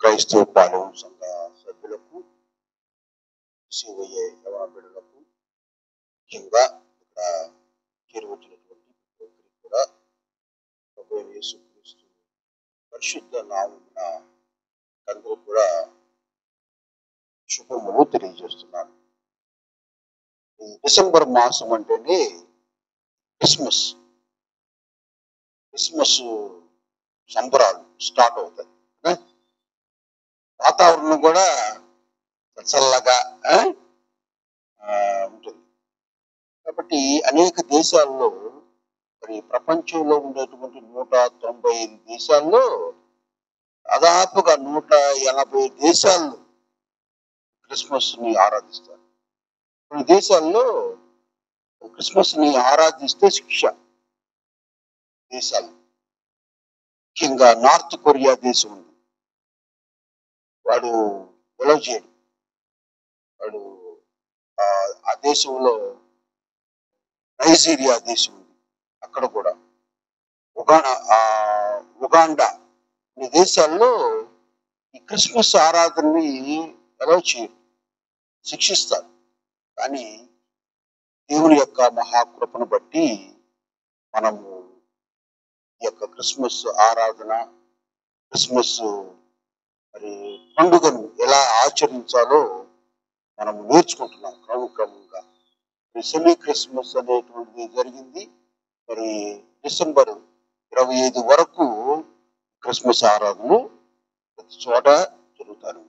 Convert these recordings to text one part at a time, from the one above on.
క్రైస్తవ పాలెం సంఘ సభ్యులకు, సివయ్య యవన బిడ్డలకు, ముఖ్యంగా ఇక్కడ చేరువచ్చినటువంటి ప్రతి ఒక్కరికి కూడా ప్రభువైన యేసుక్రీస్తు పరిశుద్ధ నామమున అందరూ కూడా శుభములు తెలియజేస్తున్నాను. ఈ డిసెంబర్ మాసం అంటేనే క్రిస్మస్ సంబరాలు స్టార్ట్ అవుతాయి. వాతావరణం కూడా చల్లగా ఉంటుంది. కాబట్టి అనేక దేశాల్లో, మరి ప్రపంచంలో ఉండేటువంటి 195 దేశాల్లో దాదాపుగా 180 దేశాల్లో క్రిస్మస్ ని ఆరాధిస్తారు. కొన్ని దేశాల్లో క్రిస్మస్ ని ఆరాధిస్తే శిక్ష. దేశాలు ముఖ్యంగా నార్త్ కొరియా దేశం ఉంది, వాడు ఎలవ్ చేయడు. వాడు ఆ దేశంలో నైజీరియా దేశం ఉంది, అక్కడ కూడా ఉగాండా ఈ దేశాల్లో ఈ క్రిస్మస్ ఆరాధనని ఎలవ్ చేయరు, శిక్షిస్తారు. కానీ దేవుని యొక్క మహాకృపను బట్టి మనము ఈ యొక్క క్రిస్మస్ ఆరాధన, క్రిస్మస్ మరి పండుగను ఎలా ఆచరించాలో మనం నేర్చుకుంటున్నాం క్రమంగా. సెమీ క్రిస్మస్ అనేటువంటిది జరిగింది. మరి డిసెంబర్ 25 వరకు క్రిస్మస్ ఆరాధనలు ప్రతి చోట జరుగుతారు.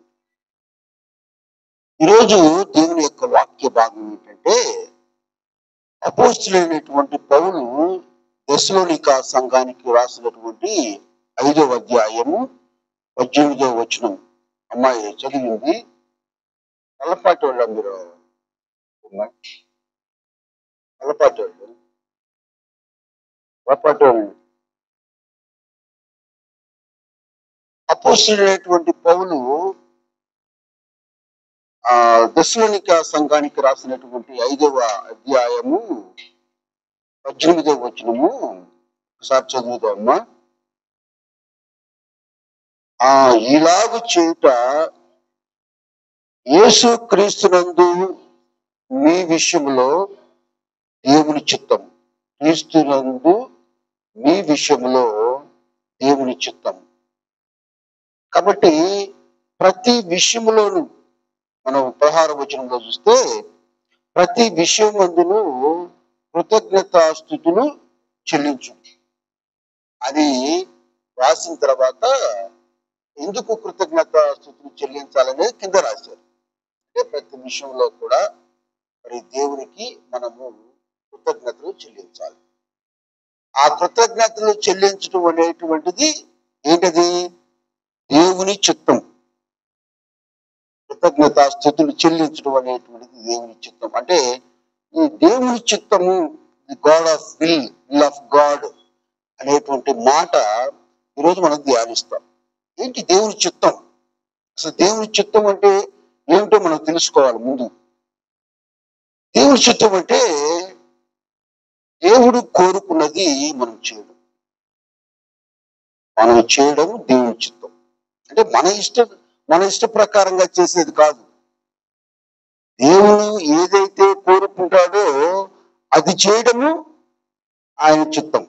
ఈరోజు దేవుని యొక్క వాక్య భాగం ఏంటంటే, అపోస్తలుడైనటువంటి పౌలు దెస్సలోనిక సంఘానికి రాసినటువంటి 5వ అధ్యాయము 18వ వచనం. అమ్మాయి చదివింది. నల్లపాటి వాళ్ళు మీరు అపోస్తలుడైనటువంటి పౌలు దెస్సలోనిక సంఘానికి రాసినటువంటి 5వ అధ్యాయము 18వ వచనము ఒకసారి చదువుదామా. ఇలాగు చేయుట యేసు క్రీస్తునందు మీ విషయంలో దేవుని చిత్తం. క్రీస్తునందు మీ విషయంలో దేవుని చిత్తం. కాబట్టి ప్రతి విషయంలోనూ మనం 16వ వచనంలో చూస్తే, ప్రతి విషయం అందును కృతజ్ఞతాస్తుతులు చెల్లించు అని రాసిన తర్వాత ఎందుకు కృతజ్ఞతాస్తుతులు చెల్లించాలనేది కింద రాశారు. అంటే ప్రతి విషయంలో కూడా మరి దేవునికి మనము కృతజ్ఞతలు చెల్లించాలి. ఆ కృతజ్ఞతలు చెల్లించడం అనేటువంటిది ఏంటది? దేవుని చిత్తం. కృతజ్ఞతాస్తుతులు చెల్లించడం అనేటువంటిది దేవుని చిత్తం. అంటే ఈ దేవుని చిత్తము, the God of will of God అనేటువంటి మాట ఈరోజు మనం ధ్యానిస్తాం. ఏంటి దేవుని చిత్తం? అసలు దేవుని చిత్తం అంటే ఏమిటో మనం తెలుసుకోవాలి ముందు. దేవుని చిత్తం అంటే దేవుడు కోరుకున్నది మనం చేయడం. మనం చేయడం దేవుని చిత్తం. అంటే మన ఇష్ట ప్రకారంగా చేసేది కాదు. దేవుడు ఏదైతే కోరుకుంటాడో అది చేయడము ఆయన చిత్తం.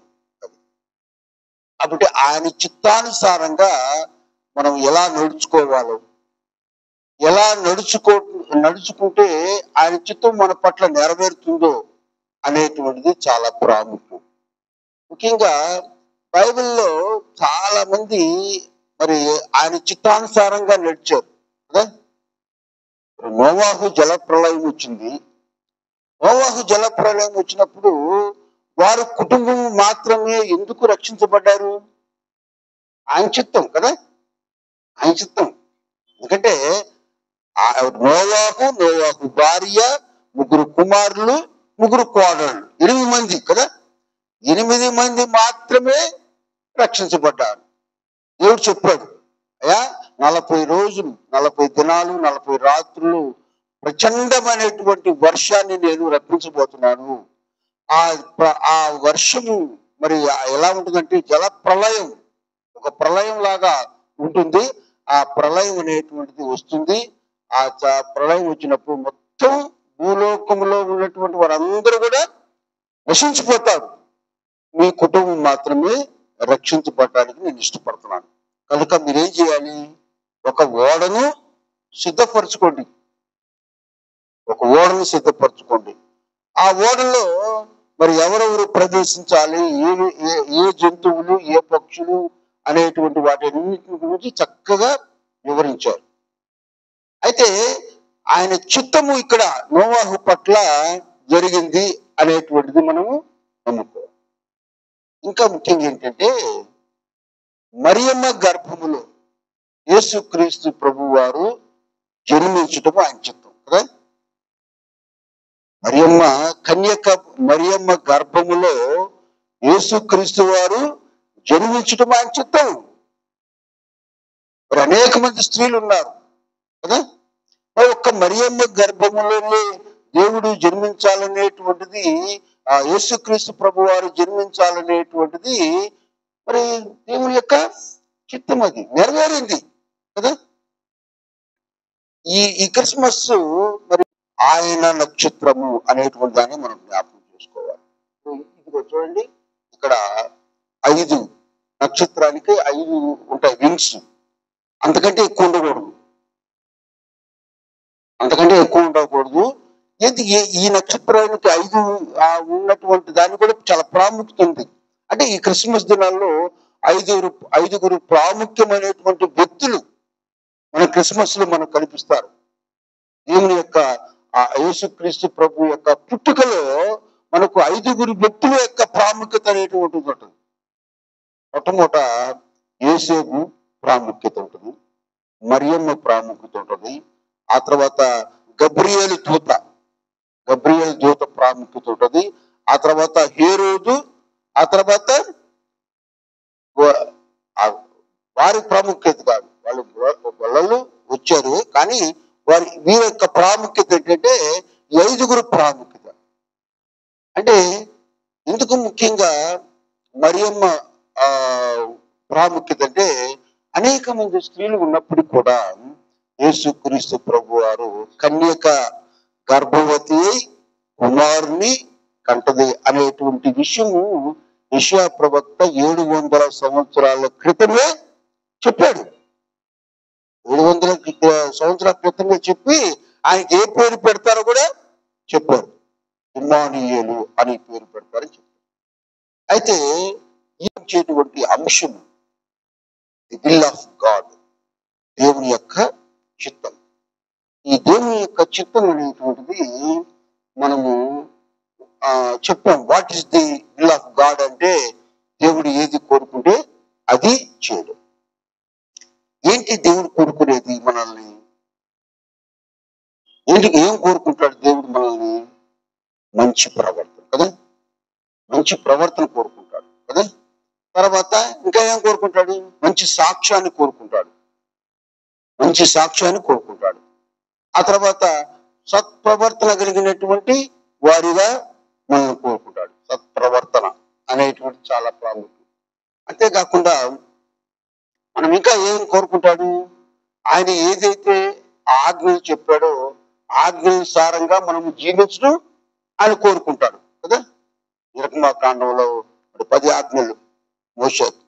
కాబట్టి ఆయన చిత్తానుసారంగా మనం ఎలా నడుచుకోవాలో, ఎలా నడుచుకుంటే ఆయన చిత్తం మన పట్ల నెరవేరుతుందో అనేటువంటిది చాలా ప్రాముఖ్యం. ముఖ్యంగా బైబిల్లో చాలా మంది మరి ఆయన చిత్తానుసారంగా నడిచారు కదా. నోవాహు జలప్రళయం వచ్చింది. నోవాహు జలప్రళయం వచ్చినప్పుడు వారు కుటుంబం మాత్రమే ఎందుకు రక్షించబడ్డారు? ఆయన చిత్తం కదా, ఆయన చిత్తం. ఎందుకంటే నోవాహు భార్య, 3 కుమారులు, 3 కోడళ్ళు, 8 మంది కదా. 8 మంది మాత్రమే రక్షించబడ్డారు. దేవుడు చెప్పాడు, అయ్యా 40 రోజులు, 40 దినాలు, 40 రాత్రులు ప్రచండమైనటువంటి వర్షాన్ని నేను రప్పించబోతున్నాను. ఆ వర్షము మరి ఎలా ఉంటుందంటే జల ప్రళయం, ఒక ప్రళయం లాగా ఉంటుంది. ఆ ప్రళయం అనేటువంటిది వస్తుంది. ఆ ప్రళయం వచ్చినప్పుడు మొత్తం భూలోకంలో ఉన్నటువంటి వారందరూ కూడా నశించిపోతారు. మీ కుటుంబం మాత్రమే రక్షించబడటానికి నేను ఇష్టపడుతున్నాను. కనుక మీరేం చేయాలి? ఒక ఓడను సిద్ధపరచుకోండి. ఒక ఓడను సిద్ధపరచుకోండి. ఆ ఓడలో మరి ఎవరెవరు ప్రవేశించాలి, ఏ జంతువులు, ఏ పక్షులు అనేటువంటి వాటి గురించి చక్కగా వివరించారు. అయితే ఆయన చిత్తము ఇక్కడ నోవాహు పట్ల జరిగింది అనేటువంటిది మనము నమ్ముకోవాలి. ఇంకా ముఖ్యంగా ఏంటంటే మరియమ్మ గర్భములో యేసుక్రీస్తు ప్రభు వారు జన్మించటం ఆయన చిత్తం కదా. మరియమ్మ గర్భములో యేసుక్రీస్తు వారు జన్మించటం ఆయన చిత్తం. మరి అనేక మంది స్త్రీలు ఉన్నారు కదా. మరి ఒక్క మరియమ్మ గర్భములోనే దేవుడు జన్మించాలనేటువంటిది, ఆ యేసుక్రీస్తు ప్రభు వారు జన్మించాలనేటువంటిది మరి దేవుని యొక్క చిత్తం. అది నెరవేరింది కదా. ఈ క్రిస్మస్ మరి ఆయన నక్షత్రము అనేటువంటి దాన్ని మనం జ్ఞాపకం చేసుకోవాలి. ఇదిగో చూడండి, ఇక్కడ 5 నక్షత్రానికి 5 ఉంటాయి వింగ్స్. అంతకంటే ఎక్కువ ఉండకూడదు, అంతకంటే ఎక్కువ ఉండకూడదు. ఈ నక్షత్రానికి 5 ఉన్నటువంటి దాన్ని కూడా చాలా ప్రాముఖ్యత ఉంది. అంటే ఈ క్రిస్మస్ దినాల్లో ఐదుగురు ప్రాముఖ్యమైనటువంటి వ్యక్తులు మన క్రిస్మస్ లో మనకు కనిపిస్తారు. దేవుని యొక్క ఆ యేసుక్రీస్తు ప్రభు యొక్క పుట్టుకలో మనకు 5 వ్యక్తుల యొక్క ప్రాముఖ్యత అనేటువంటిది ఉంటుంది. మొట్టమొదట యేసేపు ప్రాముఖ్యత ఉంటుంది, మరియమ్మ ప్రాముఖ్యత ఉంటుంది, ఆ తర్వాత గబ్రియేలు దూత ప్రాముఖ్యత ఉంటుంది, ఆ తర్వాత హేరోదు, ఆ తర్వాత వారి ప్రాముఖ్యత కాదు, వాళ్ళు వచ్చారు కానీ వీరి యొక్క ప్రాముఖ్యత ఏంటంటే 5 ప్రాముఖ్యత. అంటే ఎందుకు ముఖ్యంగా మరియమ్మ ప్రాముఖ్యత అంటే అనేక మంది స్త్రీలు ఉన్నప్పటికీ కూడా యేసుక్రీస్తు ప్రభు వారు కన్యక గర్భవతి కుమారుని కంటది అనేటువంటి విషయము యెషయా ప్రవక్త 700 సంవత్సరాల క్రితమే చెప్పాడు. 700 సంవత్సరాల క్రితమే చెప్పి ఆయనకి ఏ పేరు పెడతారో కూడా చెప్పారు. ఇమ్మానుయేలు అని పేరు పెడతారని చెప్పారు. అయితే ఇచ్చేటువంటి అంశం ది విల్ ఆఫ్ గాడ్, దేవుని యొక్క చిత్తం. ఈ దేవుని యొక్క చిత్తం అనేటువంటిది మనము చెప్పాం. What is the will of God అంటే దేవుడు ఏది కోరుకుంటే అది చేయడం. ఏంటి దేవుడు కోరుకునేది మనల్ని? ఏం కోరుకుంటాడు దేవుడు మనల్ని? మంచి ప్రవర్తన కదా, మంచి ప్రవర్తన కోరుకుంటాడు కదా. తర్వాత ఇంకా ఏం కోరుకుంటాడు? మంచి సాక్ష్యాన్ని కోరుకుంటాడు, ఆ తర్వాత సత్ప్రవర్తన కలిగినటువంటి వారిగా మనం కోరుకుంటాడు. సత్ప్రవర్తన అనేటువంటి చాలా ప్రాముఖ్యం. అంతేకాకుండా మనం ఇంకా ఏం కోరుకుంటాడు? ఆయన ఏదైతే ఆజ్ఞలు చెప్పాడో ఆజ్ఞానుసారంగా మనము జీవించడం ఆయన కోరుకుంటాడు కదా. నిర్గమకాండంలో 10 ఆజ్ఞలు మోషేకు,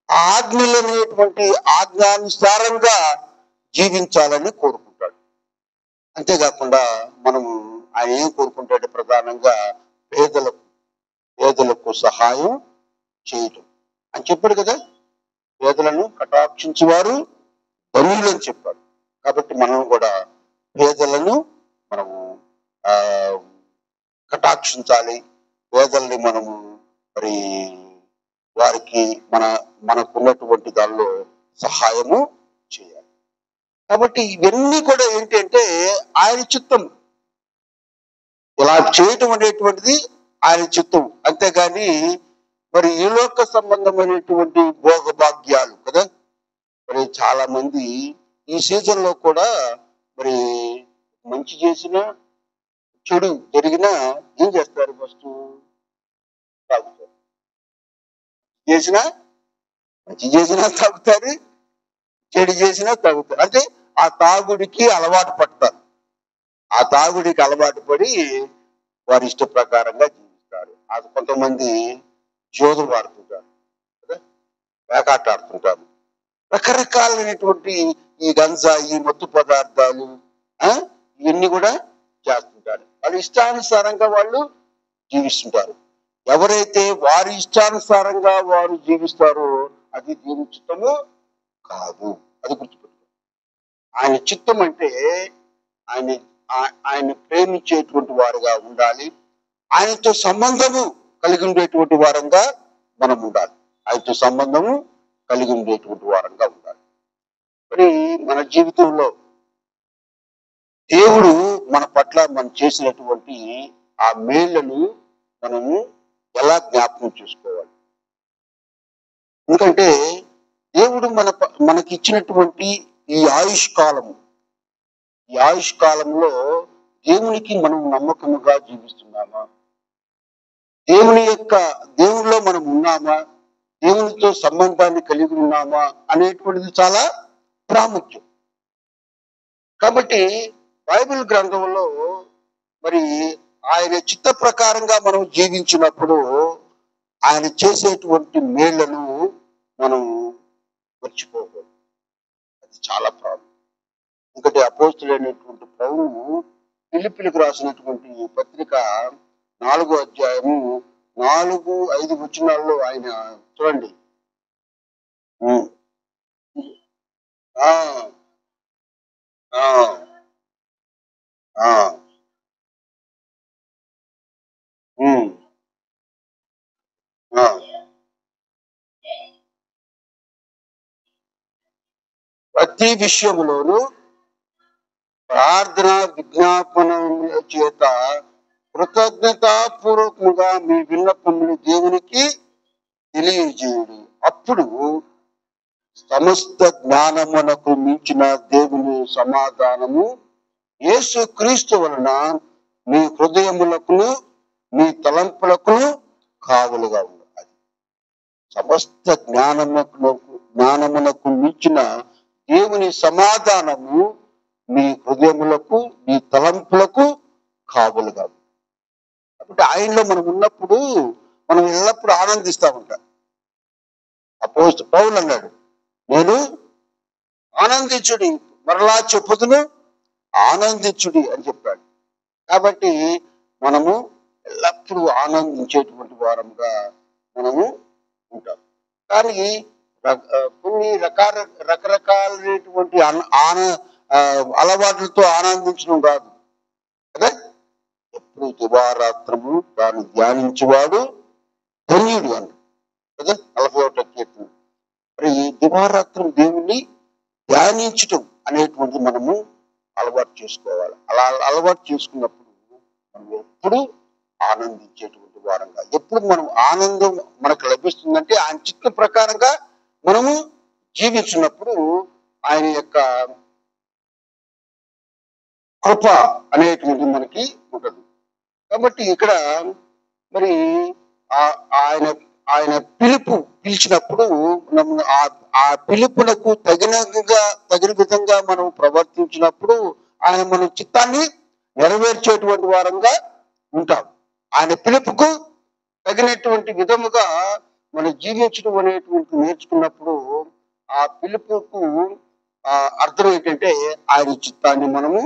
ఆ ఆజ్ఞలు అనేటువంటి ఆజ్ఞానుసారంగా జీవించాలని కోరుకుంటాడు. అంతేకాకుండా మనము ఆయన ఏం కోరుకుంటాడు? ప్రధానంగా పేదలకు సహాయం చేయటం అని చెప్పాడు కదా. పేదలను కటాక్షించేవారు ధనులు అని చెప్పాడు. కాబట్టి మనం కూడా పేదలను మనము కటాక్షించాలి, పేదల్ని మనము మరి వారికి మనకున్నటువంటి దానిలో సహాయము చేయాలి. కాబట్టి ఇవన్నీ కూడా ఏంటంటే ఆయన చిత్తం. ఇలా చేయటం అనేటువంటిది ఆయన చిత్తం. అంతేగాని మరి ఈ లోక సంబంధమైనటువంటి భోగభాగ్యాలు కదా. మరి చాలా మంది ఈ సీజన్ లో కూడా మరి మంచి చేసినా చెడు జరిగినా ఏం చేస్తారు? ఫస్ట్ తాగుతారు. మంచి చేసినా తాగుతారు, చెడు చేసినా తాగుతారు. అంటే ఆ తాగుడికి అలవాటు పడతారు. ఆ తాగుడికి అలవాటు పడి వారి ఇష్ట ప్రకారంగా జీవిస్తారు. అది కొంతమంది జోదులు ఆడుతుంటారు కదా, వేకాట ఆడుతుంటారు. రకరకాలైనటువంటి ఈ గంజాయి మత్తు పదార్థాలు ఆ ఇవన్నీ కూడా చేస్తుంటారు. వాళ్ళ ఇష్టానుసారంగా వాళ్ళు జీవిస్తుంటారు. ఎవరైతే వారి ఇష్టానుసారంగా వారు జీవిస్తారో అది దేవుని చిత్తము కాదు. అది గుర్తుపెట్టుకో. ఆయన చిత్తం అంటే ఆయన ఆయన ప్రేమించేటువంటి వారుగా ఉండాలి. ఆయనతో సంబంధము కలిగి ఉండేటువంటి వారంగా మనం ఉండాలి. ఆయనతో సంబంధము కలిగి ఉండేటువంటి వారంగా ఉండాలి. మరి మన జీవితంలో దేవుడు మన పట్ల మనం చేసినటువంటి ఆ మేళ్లను మనము ఎలా జ్ఞాపకం చేసుకోవాలి? ఎందుకంటే దేవుడు మనకి ఇచ్చినటువంటి ఈ ఆయుష్ కాలము, ఈ ఆయుష్ కాలంలో దేవునికి మనం నమ్మకముగా జీవిస్తున్నామా? దేవునిలో మనం ఉన్నామా? దేవునితో సంబంధాన్ని కలిగి ఉన్నామా అనేటువంటిది చాలా ప్రాముఖ్యం. కాబట్టి బైబిల్ గ్రంథంలో మరి ఆయన చిత్త ప్రకారంగా మనం జీవించినప్పుడు ఆయన చేసేటువంటి మేళ్లను మనం మర్చిపోకూడదు. అది చాలా ప్రాముఖ్యం. ఎందుకంటే అపోస్తులైనటువంటి పౌలు ఫిలిప్పీలకు రాసినటువంటి పత్రిక 4వ అధ్యాయము 4-5 వచనాల్లో ఆయన చూడండి. ఆ ఆ ఆ ఆ ప్రతి విషయంలోనూ ప్రార్థన విజ్ఞాపనముల చేత కృతజ్ఞతాపూర్వకముగా మీ విన్నపములు దేవునికి తెలియజేయుడి. అప్పుడు సమస్త జ్ఞానమునకు మించిన దేవుని సమాధానము యేసు క్రీస్తు వలన మీ హృదయములకును మీ తలంపులకును కావలుగా ఉంది. అది సమస్త జ్ఞానమునకు మించిన దేవుని సమాధానము మీ హృదయములకు మీ తలంపులకు కావలుగా ఉంది. కాబట్టి ఆయనలో మనం ఉన్నప్పుడు మనం ఎల్లప్పుడూ ఆనందిస్తూ ఉంటాం. అపోస్తలుడు పౌలు అన్నాడు, నేను ఆనందించుడి, మరలా చెప్పుదును ఆనందించుడి అని చెప్పాడు. కాబట్టి మనము ఎల్లప్పుడూ ఆనందించేటువంటి వారంగా మనము ఉంటాం. కానీ కొన్ని రకరకాలైనటువంటి అలవాట్లతో ఆనందించడం కాదు కదా. ఎప్పుడు దివారాత్రము దాన్ని ధ్యానించేవాడు ధన్యుడు అన్నాడు కదా 41వ కీర్తన. మరి దివారాత్రం దేవుణ్ణి ధ్యానించటం అనేటువంటిది మనము అలవాటు చేసుకోవాలి. అలా అలవాటు చేసుకున్నప్పుడు మనం ఎప్పుడు ఆనందించేటువంటి వారంగా, ఎప్పుడు మనం ఆనందం మనకు లభిస్తుందంటే ఆయన చిత్త ప్రకారంగా మనము జీవించినప్పుడు ఆయన యొక్క కృప అనేటువంటిది మనకి ఉంటుంది. కాబట్టి ఇక్కడ మరి ఆయన ఆయన పిలిచినప్పుడు ఆ పిలుపునకు తగిన విధంగా మనం ప్రవర్తించినప్పుడు ఆయన మన చిత్తాన్ని నెరవేర్చేటువంటి వారంగా ఉంటాం. ఆయన పిలుపుకు తగినటువంటి విధముగా మనం జీవించడం అనేటువంటి నేర్చుకున్నప్పుడు ఆ పిలుపుకు అర్థం ఏంటంటే ఆయన చిత్తాన్ని మనము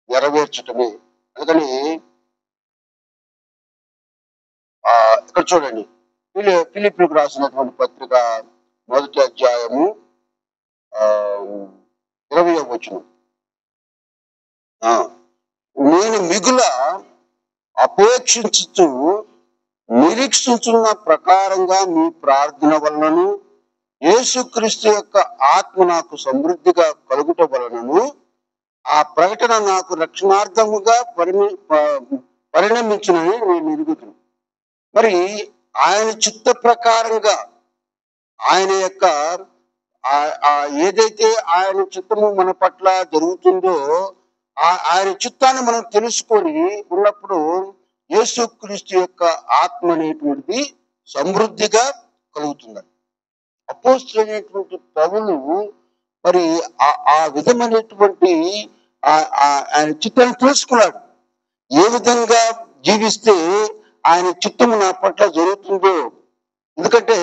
నెరవేర్చటమే. అందుకని ఇక్కడ చూడండి, ఫిలిప్పీలకు రాసినటువంటి పత్రిక 1వ అధ్యాయము 20వ వచనం. నేను మిగుల అపేక్షించుతూ నిరీక్షించున్న ప్రకారంగా మీ ప్రార్థన వలనను యేసుక్రీస్తు యొక్క ఆత్మ నాకు సమృద్ధిగా కలుగుట వలనను ఆ ప్రకటన నాకు రక్షణార్థముగా పరిణమించునని నేను ఎరుగుతున్నాను. మరి ఆయన చిత్త ప్రకారంగా ఆయన యొక్క ఏదైతే ఆయన చిత్తము మన పట్ల జరుగుతుందో ఆయన చిత్తాన్ని మనం తెలుసుకొని ఉన్నప్పుడు యేసుక్రీస్తు యొక్క ఆత్మ అనేటువంటిది సమృద్ధిగా కలుగుతుంది. అపోస్తలుడైనటువంటి పౌలు మరి ఆ విధమైనటువంటి ఆయన చిత్తాన్ని తెలుసుకున్నాడు. ఏ విధంగా జీవిస్తే ఆయన చిత్తము నా పట్ల జరుగుతుందో. ఎందుకంటే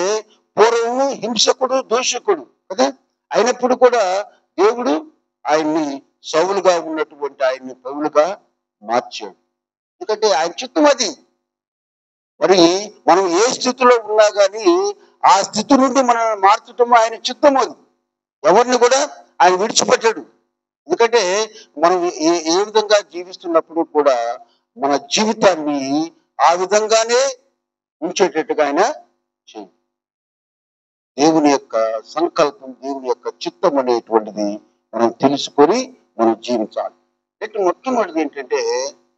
పూర్వము హింసకుడు, దూషకుడు కదా, అయినప్పుడు కూడా దేవుడు ఆయన్ని సౌలుగా ఉన్నటువంటి ఆయన్ని పౌలుగా మార్చాడు. ఎందుకంటే ఆయన చిత్తం అది. మరి మనం ఏ స్థితిలో ఉన్నా కానీ ఆ స్థితి నుండి మనల్ని మార్చటం ఆయన చిత్తం అది. ఎవరిని కూడా ఆయన విడిచిపెట్టాడు. ఎందుకంటే మనం ఏ విధంగా జీవిస్తున్నప్పుడు కూడా మన జీవితాన్ని ఆ విధంగానే ఉంచేటట్టుగా ఆయన చేయాలి. దేవుని యొక్క సంకల్పం, దేవుని యొక్క చిత్తం అనేటువంటిది మనం తెలుసుకొని మనం జీవించాలి. అయితే మొట్టమొదటిది ఏంటంటే,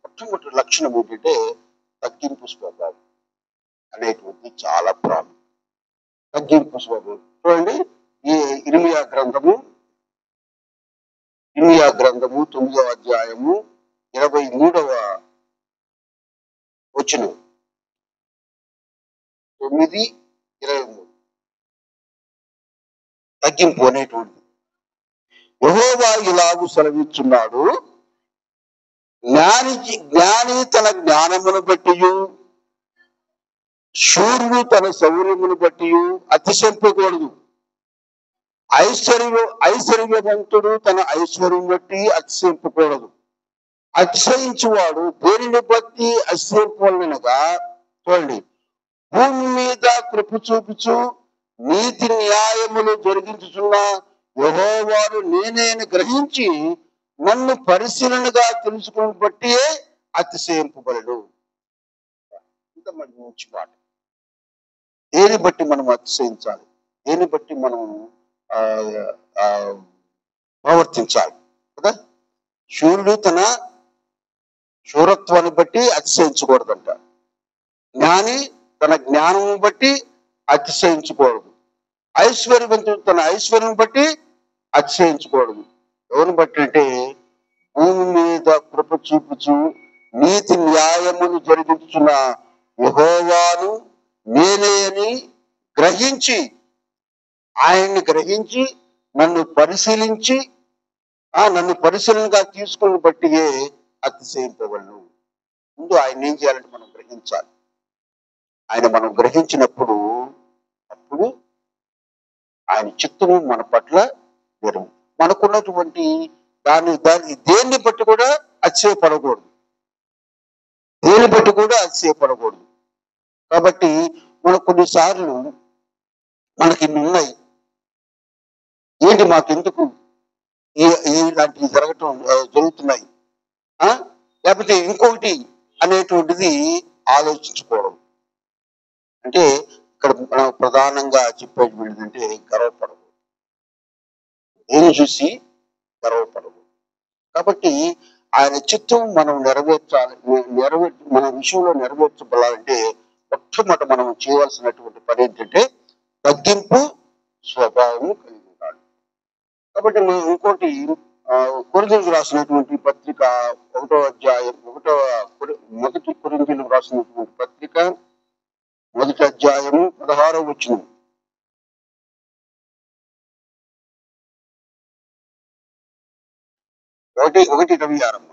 మొట్టమొదటి లక్షణం ఏంటంటే తగ్గింపు స్వభావం అనేటువంటిది చాలా ప్రాముఖ్యం. తగ్గింపు స్వభావం చూడండి, ఈ ఇర్మియా గ్రంథము 9వ అధ్యాయము 23వ వచనం. 9:23 తగ్గింపు అనేటువంటిది. యెహోవా ఇలాగు సెలవిస్తున్నాడు, జ్ఞాని తన జ్ఞానమును బట్టి, శూరుడు తన శౌర్యమును బట్టి అతిశయింపకూడదు. ఐశ్వర్యవంతుడు తన ఐశ్వర్యం బట్టి అతిశయింపకూడదు. అతిశయించువాడు దేనిని బట్టి అతిశయింపవలెనగా, చూడండి, భూమి మీద కృప చూపుచు నీతి న్యాయములు జరిగించుచున్న యెహోవాను నేనేని గ్రహించి నన్ను పరిశీలనగా తెలుసుకుని బట్టి అతిశయింపబడడు. ఇంత మంచి మాట. దేని బట్టి మనం అతిశయించాలి, దేని బట్టి మనం ప్రవర్తించాలి కదా. శూరుడు తన శూరత్వాన్ని బట్టి అతిశయించకూడదంట. జ్ఞాని తన జ్ఞానం బట్టి అతిశయించకూడదు. ఐశ్వర్యవంతుడు తన ఐశ్వర్యం బట్టి అతిశయించకూడదు. ఎవరిని బట్టి అంటే, భూమి మీద కృప చూపుచు నీతి న్యాయములు జరిగించున్న యెహోవాను నేనే అని గ్రహించి, ఆయన్ని గ్రహించి నన్ను పరిశీలనగా తీసుకుని బట్టియే అతిశయింపవలను. ముందు ఆయన ఏం చేయాలంటే మనం గ్రహించాలి. ఆయన మనం గ్రహించినప్పుడు అప్పుడు ఆయన చిత్తము మన పట్ల జరుగు. మనకున్నటువంటి దాన్ని దేన్ని బట్టి కూడా అతిశయపడకూడదు, దేన్ని బట్టి కూడా అతిశయపడకూడదు. కాబట్టి మనకు కొన్నిసార్లు మనకి ఇన్ని ఉన్నాయి, ఏంటి మాకెందుకు ఇలాంటివి జరుగుతున్నాయి, లేకపోతే ఇంకొకటి అనేటువంటిది ఆలోచించుకోవడం. అంటే ఇక్కడ మనం ప్రధానంగా చెప్పేది ఏంటంటే గర్వపడవు, ఏమి చూసి గర్వపడవు. కాబట్టి ఆయన చిత్తం మనం మన విషయంలో నెరవేర్చబడాలంటే మొట్టమొదట మనం చేయవలసినటువంటి పని ఏంటంటే తగ్గింపు స్వభావం కలిగి ఉండాలి. కాబట్టి మనం ఇంకోటి కొరింథీయులకు రాసినటువంటి పత్రిక 1వ అధ్యాయం మొదటి కొరింథీయులకు రాసినటువంటి పత్రిక 1వ అధ్యాయము 16వ వచనం. ఒకటి 1:26 అమ్మ,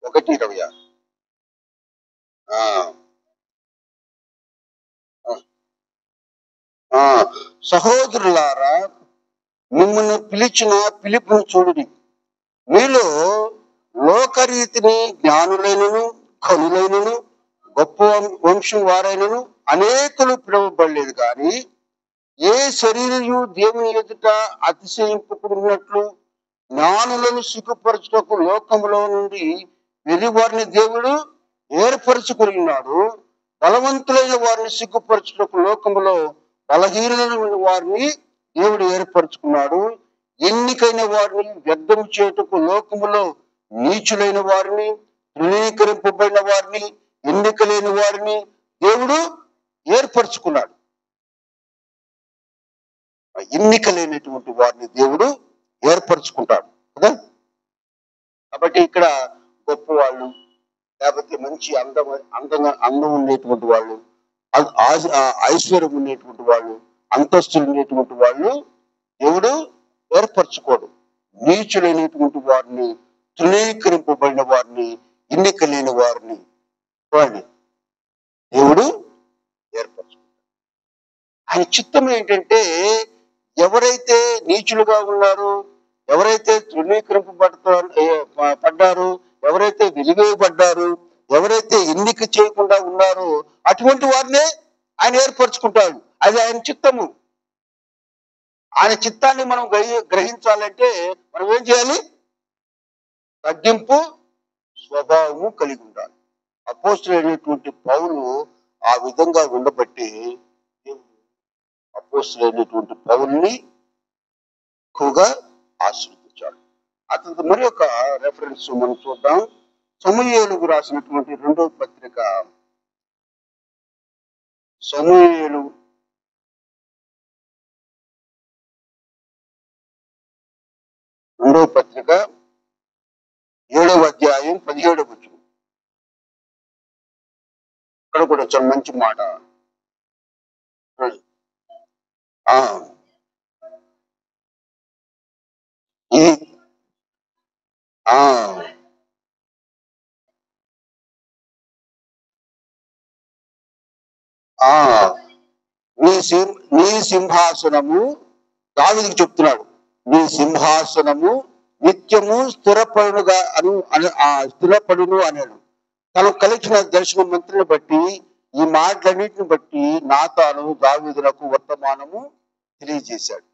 1:26. సహోదరులారా, మిమ్మల్ని పిలిచిన పిలుపును చూడుడి. మీలో లోకరీతిని జ్ఞానులైనను కనులైనను గొప్ప వంశం వారైనను అనేకులు పిలువబడలేదు. కానీ ఏ శరీరయు దేవుని ఎదుట అతిశయింపుకున్నట్లు జ్ఞానులను సిగ్గుపరచుటకు లోకములో నుండి వెర్రివారిని దేవుడు ఏర్పరచుకుని ఉన్నాడు. బలవంతులైన వారిని సిగ్గుపరచుటకు లోకములో బలహీనులైన వారిని దేవుడు ఏర్పరచుకున్నాడు. ఎన్నికైన వారిని వ్యర్థం చేయుటకు లోకములో నీచులైన వారిని, తృణీకరింపబడిన వారిని, ఎన్నిక లేని వారిని దేవుడు ఏర్పరచుకున్నాడు. ఎన్నిక లేనటువంటి వారిని దేవుడు ఏర్పరచుకుంటాడు కదా. కాబట్టి ఇక్కడ గొప్ప వాళ్ళు, లేకపోతే మంచి అందం ఉండేటువంటి వాళ్ళు, ఐశ్వర్యం ఉండేటువంటి వాళ్ళు, అంతస్తులు ఉండేటువంటి వాళ్ళు దేవుడు ఏర్పరచుకోడు. నీచులైనటువంటి వారిని, తృణీకరింపబడిన వారిని, ఎన్నిక లేని వారిని చూడండి దేవుడు ఏర్పరచుకుంటాడు. ఆయన చిత్తం ఏంటంటే ఎవరైతే నీచులుగా ఉన్నారో, ఎవరైతే పడ్డారు, ఎవరైతే వెలివేయబడ్డారు, ఎవరైతే ఎన్నిక చేయకుండా ఉన్నారో అటువంటి వారినే ఆయన ఏర్పరచుకుంటాడు. అది ఆయన చిత్తము. ఆయన చిత్తాన్ని మనం గ్రహించాలంటే మనం ఏం చేయాలి? తగ్గింపు స్వభావము కలిగి ఉండాలి. అపోస్తులైనటువంటి పౌలు ఆ విధంగా ఉండబట్టి అపోస్తులైనటువంటి పౌలుని ఎక్కువగా ఆశీర్వదించాడు. అతనికి మరి ఒక రెఫరెన్స్ మనం చూద్దాం. సమూయేలుకు రాసినటువంటి 2వ పత్రిక, సమూయేలు 2వ పత్రిక 7వ అధ్యాయం 17వ వచనం. ఇక్కడ కూడా చాలా మంచి మాట. ఇది నీ సింహాసనము, దావీదుకు చెప్తున్నాడు, నీ సింహాసనము నిత్యము స్థిరపడును అన్నాడు. తనకు కలిగిన దర్శన మంత్రిని బట్టి, ఈ మాటలన్నింటిని బట్టి నాతాను దావీదులకు వర్తమానము తెలియజేశాడు.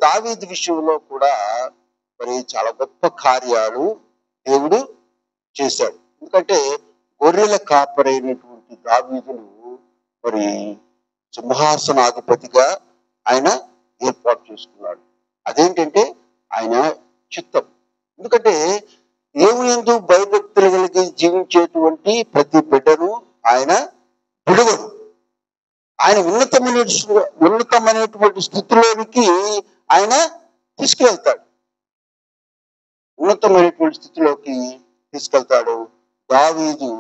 దావీదు విషయంలో కూడా మరి చాలా గొప్ప కార్యాలు దేవుడు చేశాడు. ఎందుకంటే గొర్రెల కాపరైనటువంటి దావీదును మరి సింహాసనాధిపతిగా ఆయన ఏర్పాటు చేసుకున్నాడు. అదేంటంటే ఆయన చిత్తం. ఎందుకంటే దేవుని యందు భయభక్తులు కలిగి జీవించేటువంటి ప్రతి బిడ్డను ఆయన విడువడు. ఆయన ఉన్నతమైనటువంటి స్థితిలోనికి ఆయన తీసుకెళ్తాడు. ఉన్నతమైనటువంటి స్థితిలోకి తీసుకెళ్తాడు. దావీదు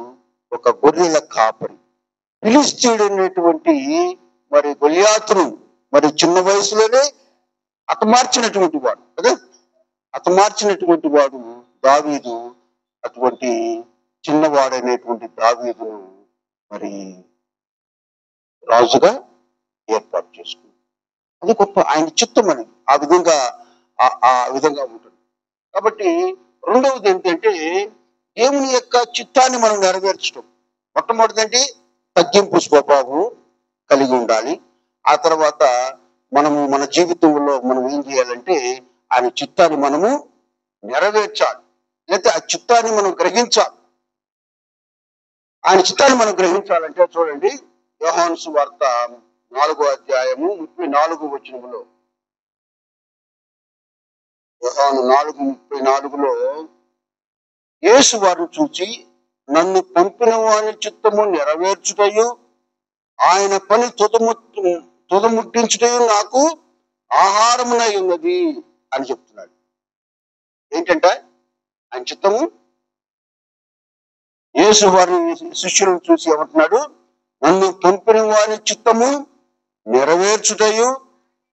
ఒక గొర్రెల కాపరి. ఫిలిష్తీయుడు అనేటువంటి మరి గొలియాతును మరి చిన్న వయసులోనే హతమార్చినటువంటి వాడు కదా. హతమార్చినటువంటి వాడు దావీదు. అటువంటి చిన్నవాడైనటువంటి దావీదును మరి రాజుగా ఏర్పాటు చేసుకుంది. అది గొప్ప ఆయన చిత్తం అని ఆ విధంగా ఉంటుంది. కాబట్టి రెండవది ఏంటంటే దేవుని యొక్క చిత్తాన్ని మనం నెరవేర్చడం. మొట్టమొదటిదంటే తగ్గింపు స్వభావం కలిగి ఉండాలి. ఆ తర్వాత మనము మన జీవితంలో మనం ఏం చేయాలంటే ఆయన చిత్తాన్ని మనము నెరవేర్చాలి, లేకపోతే ఆ చిత్తాన్ని మనం గ్రహించాలి. ఆయన చిత్తాన్ని మనం గ్రహించాలంటే చూడండి, యోహాను సువార్త 4వ అధ్యాయము 34వ వచనములో, యోహాను 4:34లో యేసు వారిని చూచి, నన్ను పంపిన వాని చిత్తము నెరవేర్చుటయు ఆయన పని తుదముట్టించుటయు నాకు ఆహారమునై ఉన్నది అని చెప్తున్నాడు. ఏంటంటే ఆయన చిత్తము. యేసు వారిని శిష్యులను చూసి ఏమంటున్నాడు? నన్ను పంపిన వాని చిత్తము నెరవేర్చుటయు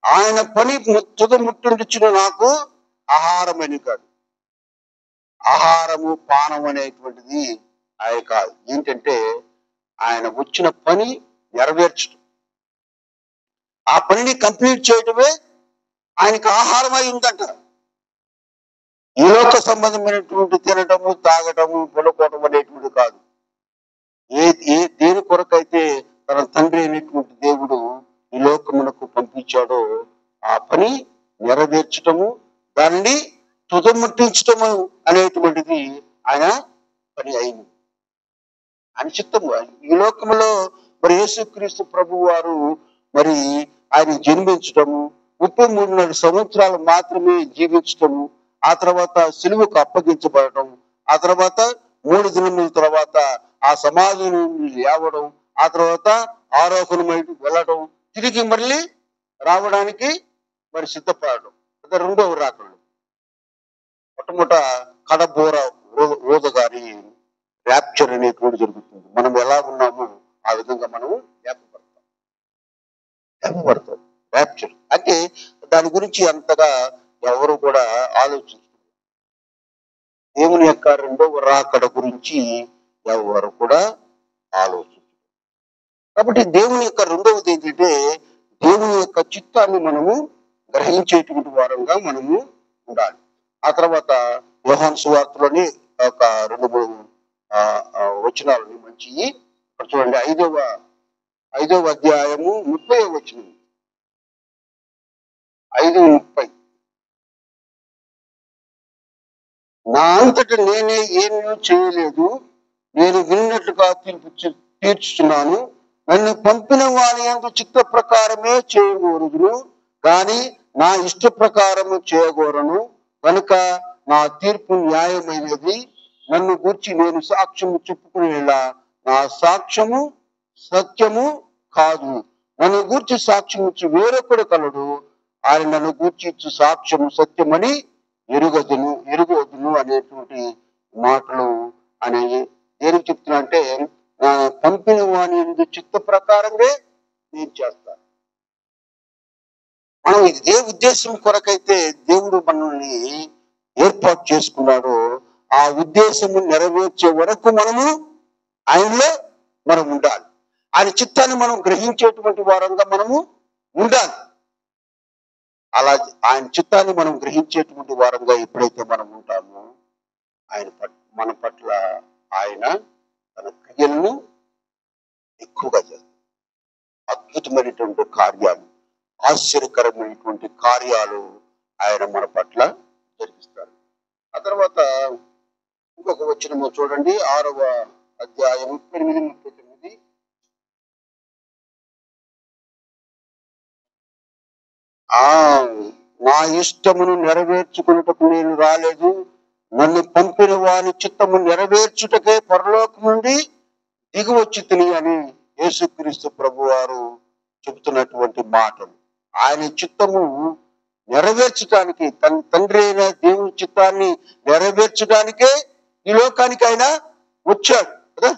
ఆయన పని తుదముట్టించిన నాకు ఆహారమని కాదు. ఆహారము పానం అనేటువంటిది ఆయన కాదు. ఏంటంటే ఆయన వచ్చిన పని నెరవేర్చడం, ఆ పనిని కంప్లీట్ చేయడమే ఆయనకు ఆహారం అయి ఉందంట. ఈ లోక సంబంధమైనటువంటి తినటము, తాగటము, పొలకోవటం అనేటువంటి కాదు. దేని కొరకైతే తన తండ్రి అయినటువంటి దేవుడు ఈ లోకమునకు పంపించాడో ఆ పని నెరవేర్చటము, దానిని తుదముట్టించటము అనేటువంటిది ఆయన పని అయింది. ఆయన చిత్తము. ఈ లోకములో మరి యేసుక్రీస్తు ప్రభు వారు మరి ఆయన జన్మించటము, 33 సంవత్సరాలు మాత్రమే జీవించటము, ఆ తర్వాత సిలువకు అప్పగించబడటం, ఆ తర్వాత 3 దినముల తర్వాత ఆ సమాధి నుండి లేవడం, ఆ తర్వాత ఆరోహణమై వెళ్ళడం, తిరిగి మళ్ళీ రావడానికి మరి సిద్ధపడడం. అదే రెండవ రాకడ. మొట్టమొదట కడబోర రోజ గారి ర్యాప్చర్ అనేటువంటి జరుగుతుంది. మనం ఎలా ఉన్నామో ఆ విధంగా మనం ర్యాప్చర్ అంటే దాని గురించి అంతగా ఎవరు కూడా ఆలోచించారు. దేవుని యొక్క రెండవ రాకడ గురించి ఎవరు కూడా ఆలోచించారు. కాబట్టి దేవుని యొక్క రెండవది ఏంటంటే దేవుని యొక్క చిత్తాన్ని మనము గ్రహించేటువంటి వారంగా మనము ఉండాలి. ఆ తర్వాత యోహాను సువార్తలోని ఒక 2-3 వచనాలని మంచి చూడండి. 5వ అధ్యాయము 30వ వచనం. 5:30. నా అంతట నేనే ఏమీ చేయలేదు, నేను విన్నట్లుగా తీర్చుచున్నాను. నన్ను పంపిన వాని యందు చిత్త ప్రకారమే చేయగోరుదును, కానీ నా ఇష్ట ప్రకారము చేయగోరను. కనుక నా తీర్పు న్యాయమైనది. నన్ను గూర్చి నేను సాక్ష్యము చెప్పుకునేలా నా సాక్ష్యము సత్యము కాదు. నన్ను గూర్చి సాక్ష్యం ఇచ్చి వేరొకడు కలడు. ఆయన నన్ను గూర్చి ఇచ్చు సాక్ష్యము సత్యమని ఎరుగదును అనేటువంటి మాటలు అనేవి దేనికి చెప్తున్నా అంటే, పంపిన వాని చిత్త ప్రకారంగా నేను చేస్తాను. మనం ఇదే ఉద్దేశం కొరకైతే దేవుడు మనల్ని ఏర్పాటు చేసుకున్నాడో ఆ ఉద్దేశము నెరవేర్చే వరకు మనము ఆయనలో మనం ఉండాలి. ఆయన చిత్తాన్ని మనం గ్రహించేటువంటి వారంగా మనము ఉండాలి. అలా ఆయన చిత్తాన్ని మనం గ్రహించేటువంటి వారంగా ఎప్పుడైతే మనం ఉంటామో మన పట్ల ఆయన తన క్రియలను ఎక్కువగా చేస్తారు. అద్భుతమైనటువంటి కార్యాలు, ఆశ్చర్యకరమైనటువంటి కార్యాలు ఆయన మన పట్ల జరిపిస్తారు. ఆ తర్వాత ఇంకొక వచనము చూడండి, 6వ అధ్యాయం 38-39. నా ఇష్టమును నెరవేర్చుకున్నటకు నేను రాలేదు, నన్ను పంపిన వాని చిత్తము నెరవేర్చుటకే పరలోకం నుండి దిగివచ్చి తిని అని యేసుక్రీస్తు ప్రభువారు చెబుతున్నటువంటి మాటలు. ఆయన చిత్తము నెరవేర్చడానికి, తన తండ్రి అయిన దేవుని చిత్తాన్ని నెరవేర్చడానికే ఈ లోకానికి ఆయన వచ్చాడు కదా.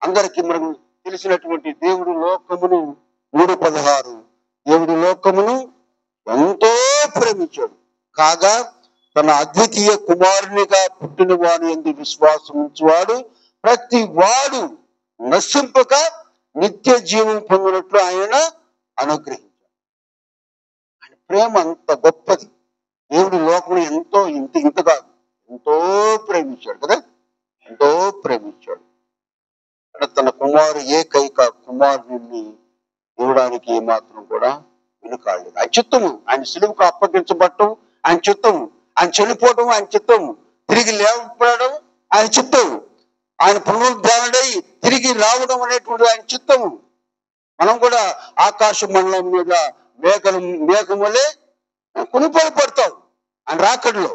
అందరికీ మనం తెలిసినటువంటి దేవుడు లోకమును 3:16 దేవుడు లోకమును ఎంతో ప్రేమించాడు కాగా తన అద్వితీయ కుమారునిగా పుట్టిన వాడు ఎందు విశ్వాసం ఉంచువాడు ప్రతి వాడు నశింపక నిత్య జీవం పొందినట్లు ఆయన అనుగ్రహించాడు. ఆయన ప్రేమ అంత గొప్పది. దేవుడు లోకమును ఇంతగా ఎంతో ప్రేమించాడు కదా, ఎంతో ప్రేమించాడు. తన ఏకైక కుమారుని ఇవ్వడానికి ఏమాత్రం కూడా వెనుకాడలేదు. ఆయన చిత్తము, ఆయన సిలువకు అప్పగించబడటం ఆయన చిత్తము, ఆయన చనిపోవడం ఆయన చిత్తము, తిరిగి లేవడం ఆయన చిత్తము, ఆయన పునరుద్ధారణై తిరిగి రావడం అనేటువంటి ఆయన చిత్తము. మనం కూడా ఆకాశ మండలం మీద మేఘములే కొనుపడతాం ఆయన రాకడలో.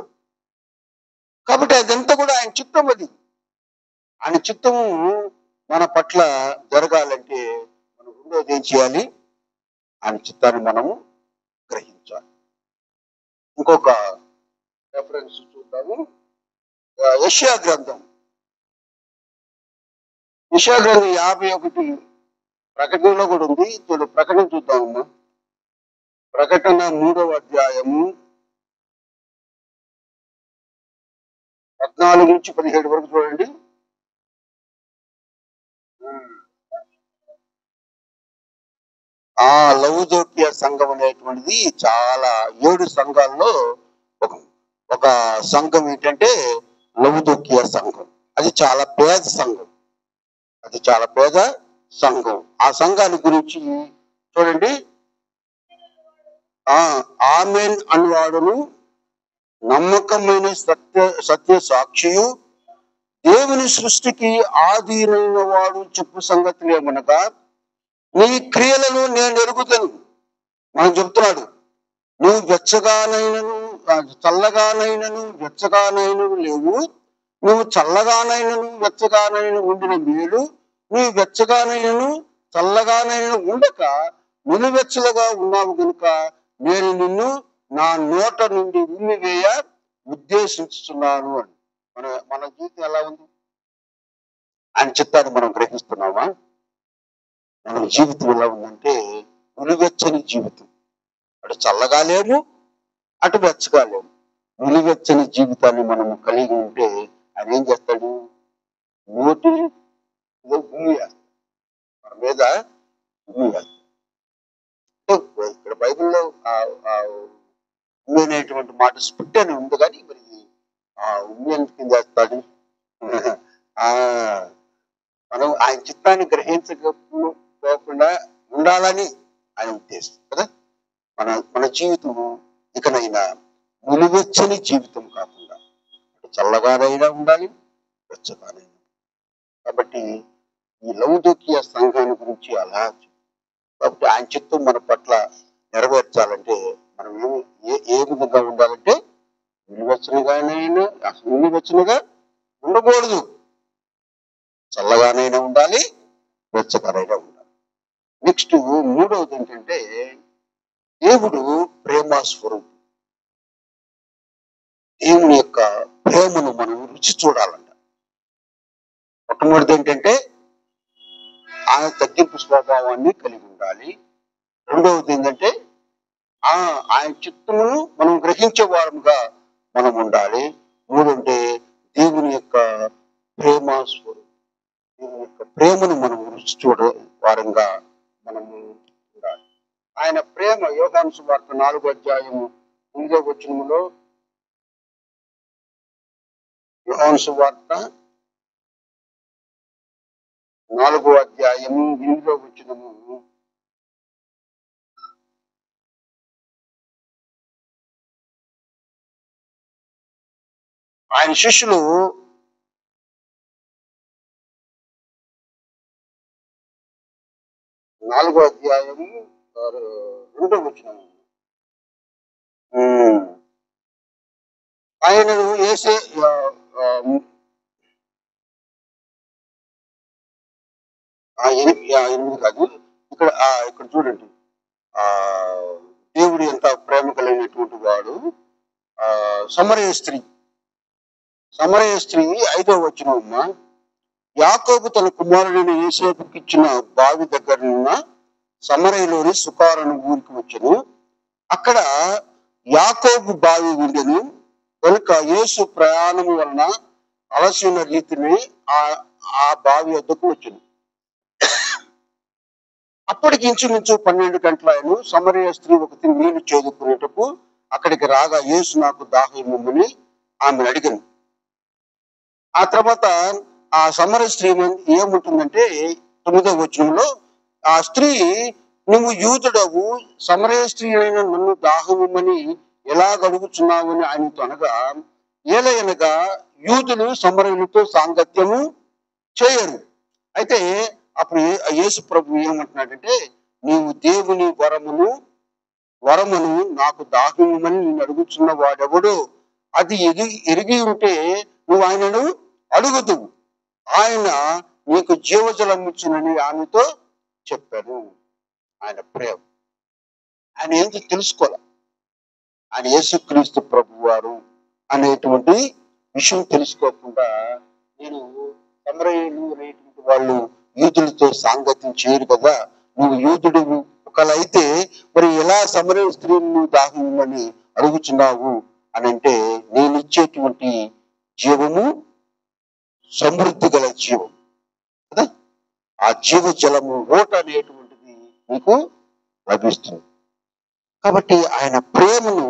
కాబట్టి అదంతా కూడా ఆయన చిత్తం. అది ఆయన చిత్తము మన పట్ల జరగాలంటే మనం రెండోది ఏం చేయాలి? ఆయన చిత్తాన్ని మనము గ్రహించాలి. ఇంకొక రెఫరెన్స్ చూద్దాము. యెషయా గ్రంథం 51 ప్రకటనలో కూడా ఉంది. ప్రకటన చూద్దామమ్మా. ప్రకటన 3వ అధ్యాయము 14-17 వరకు చూడండి. లవోదికీయ సంఘం అనేటువంటిది చాలా 7 సంఘాల్లో ఒక సంఘం ఏంటంటే లవోదికీయ సంఘం. అది చాలా పేద సంఘం, అది చాలా పేద సంఘం. ఆ సంఘాన్ని గురించి చూడండి. ఆమెన్ అనువాడును నమ్మకమైన సత్య సాక్షియు దేవుని సృష్టికి ఆధీనైన వాడు చెప్పు సంగతులు ఏమనగా, నీ క్రియలను నేను ఎరుగుతాను. మనం చెప్తున్నాడు, నువ్వు వెచ్చగానైనను చల్లగానైనను వెచ్చగానైనను లేవు, నువ్వు చల్లగానైనను వెచ్చగానైనా ఉండిన మేలు, నువ్వు వెచ్చగానైనను చల్లగానైనా ఉండక నిలువెచ్చలుగా ఉన్నావు కనుక నేను నిన్ను నా నోట నుండి ఉమ్మివేయ ఉద్దేశించుతున్నాను అని. మన జీవితం ఎలా ఉంది? ఆయన చిత్తాన్ని మనం గ్రహిస్తున్నామా? మన జీవితం ఎలా ఉందంటే నిలువెచ్చని జీవితం. అటు చల్లగా లేము, అటు వెచ్చగా లేము. నిలువెచ్చని జీవితాన్ని మనము కలిగి ఉంటే ఆయన ఏం చేస్తాడు? నోటి భూమి వేస్తాడు, మన మీద భూమి వేస్తాడు. ఇక్కడ బైబిల్లో ఉమ్మి అనేటువంటి మాట స్పిట్ అని ఉంది, కానీ మరి ఆ ఉమ్మి కింద వేస్తాడు. ఆ మనం ఆయన చిత్తాన్ని గ్రహించకపోకుండా ఉండాలని ఆయన ఉద్దేశం కదా. మన జీవితం ఇకనైనా నిలువెచ్చని జీవితం కాకుండా చల్లగానైనా ఉండాలి, వెచ్చగానైనా. కాబట్టి ఈ లౌకిక సంఘాన్ని గురించి అలా, కాబట్టి ఆయన చిత్తం మన పట్ల నెరవేర్చాలంటే మనం ఏ విధంగా ఉండాలంటే నిలువెచ్చనిగానైనా, అసలు నిలువెచ్చనిగా ఉండకూడదు, చల్లగానైనా ఉండాలి, వెచ్చగానైనా ఉండాలి. నెక్స్ట్ మూడవది ఏంటంటే దేవుడు ప్రేమ స్వరూపం. దేవుని యొక్క ప్రేమను మనం రుచి చూడాలంట. మొట్టమొదటిది ఏంటంటే ఆయన తగ్గింపు స్వభావాన్ని కలిగి ఉండాలి. రెండవది ఏంటంటే ఆయన చిత్తమును మనం గ్రహించే వారముగా మనం ఉండాలి. మూడంటే దేవుని యొక్క ప్రేమ స్వరూపం, దేవుని యొక్క ప్రేమను మనం రుచి చూడ వారంగా మనము ఉండాలి. ఆయన ప్రేమ యోహాను సువార్త 4వ అధ్యాయము 8వ వచనములో, యోహాను సువార్త 4వ అధ్యాయము 8వ వచనము, ఆయన శిష్యులు 4వ అధ్యాయము 2వ వచనము, ఆయనను యేసే 8 కాదు, ఇక్కడ చూడండి, దేవుడు ఎంత ప్రేమ కలిగినటువంటి వాడు. సమరయ స్త్రీ 5వ వచనమ్మ, యాకోబు తన కుమారుడిని యోసేపుకి ఇచ్చిన బావి దగ్గరనున్న సమరయలోని సుకారను ఊరికి వచ్చెను. అక్కడ యాకోబు బావి ఉండెను కనుక యేసు ప్రయాణము వలన అలసిన రీతిని ఆ బావి వద్దకు వచ్చెను. అప్పటికి ఇంచుమించు 12 గంటలను. సమరయ స్త్రీ ఒకటి నీళ్లు చేదుకునేటకు అక్కడికి రాగా యేసు నాకు దాహమని ఆమెను అడిగాను. ఆ తర్వాత ఆ సమరయ స్త్రీ ఏముంటుందంటే 9వ వచనంలో, ఆ స్త్రీ, నువ్వు యూదుడవు, సమరయ స్త్రీ అయిన నన్ను దాహమని ఎలా అడుగుచున్నావని ఆయనతో అనగా, ఏలయనగా యూదులు సమరయులతో సాంగత్యము చేయరు. అయితే అప్పుడు యేసు ప్రభు ఏమంటున్నాడంటే, నీవు దేవుని వరమును నాకు దాహమని నేను అడుగుచున్న వాడెవడు, అది ఎరిగి ఉంటే నువ్వు ఆయనను అడుగుదు, ఆయన నీకు జీవజలం ఇచ్చునని ఆమెతో చెప్పాడు. ఆయన ప్రేమ, ఆయన ఏంటి తెలుసుకోవాలి, ఆయన యేసుక్రీస్తు ప్రభు వారు అనేటువంటి విషయం తెలుసుకోకుండా నేను సమరయులు అనేటువంటి వాళ్ళు యూదులతో సాంగత్యం చేయరు కదా, నువ్వు యూదుడు ఒకవేళ అయితే మరి ఎలా సమరయ స్త్రీని దాహమని అడుగుచున్నావు అని అంటే, నేను ఇచ్చేటువంటి జీవము సమృద్ధి గల జీవం కదా, ఆ జీవ జలము ఓట అనేటువంటిది నీకు లభిస్తుంది. కాబట్టి ఆయన ప్రేమను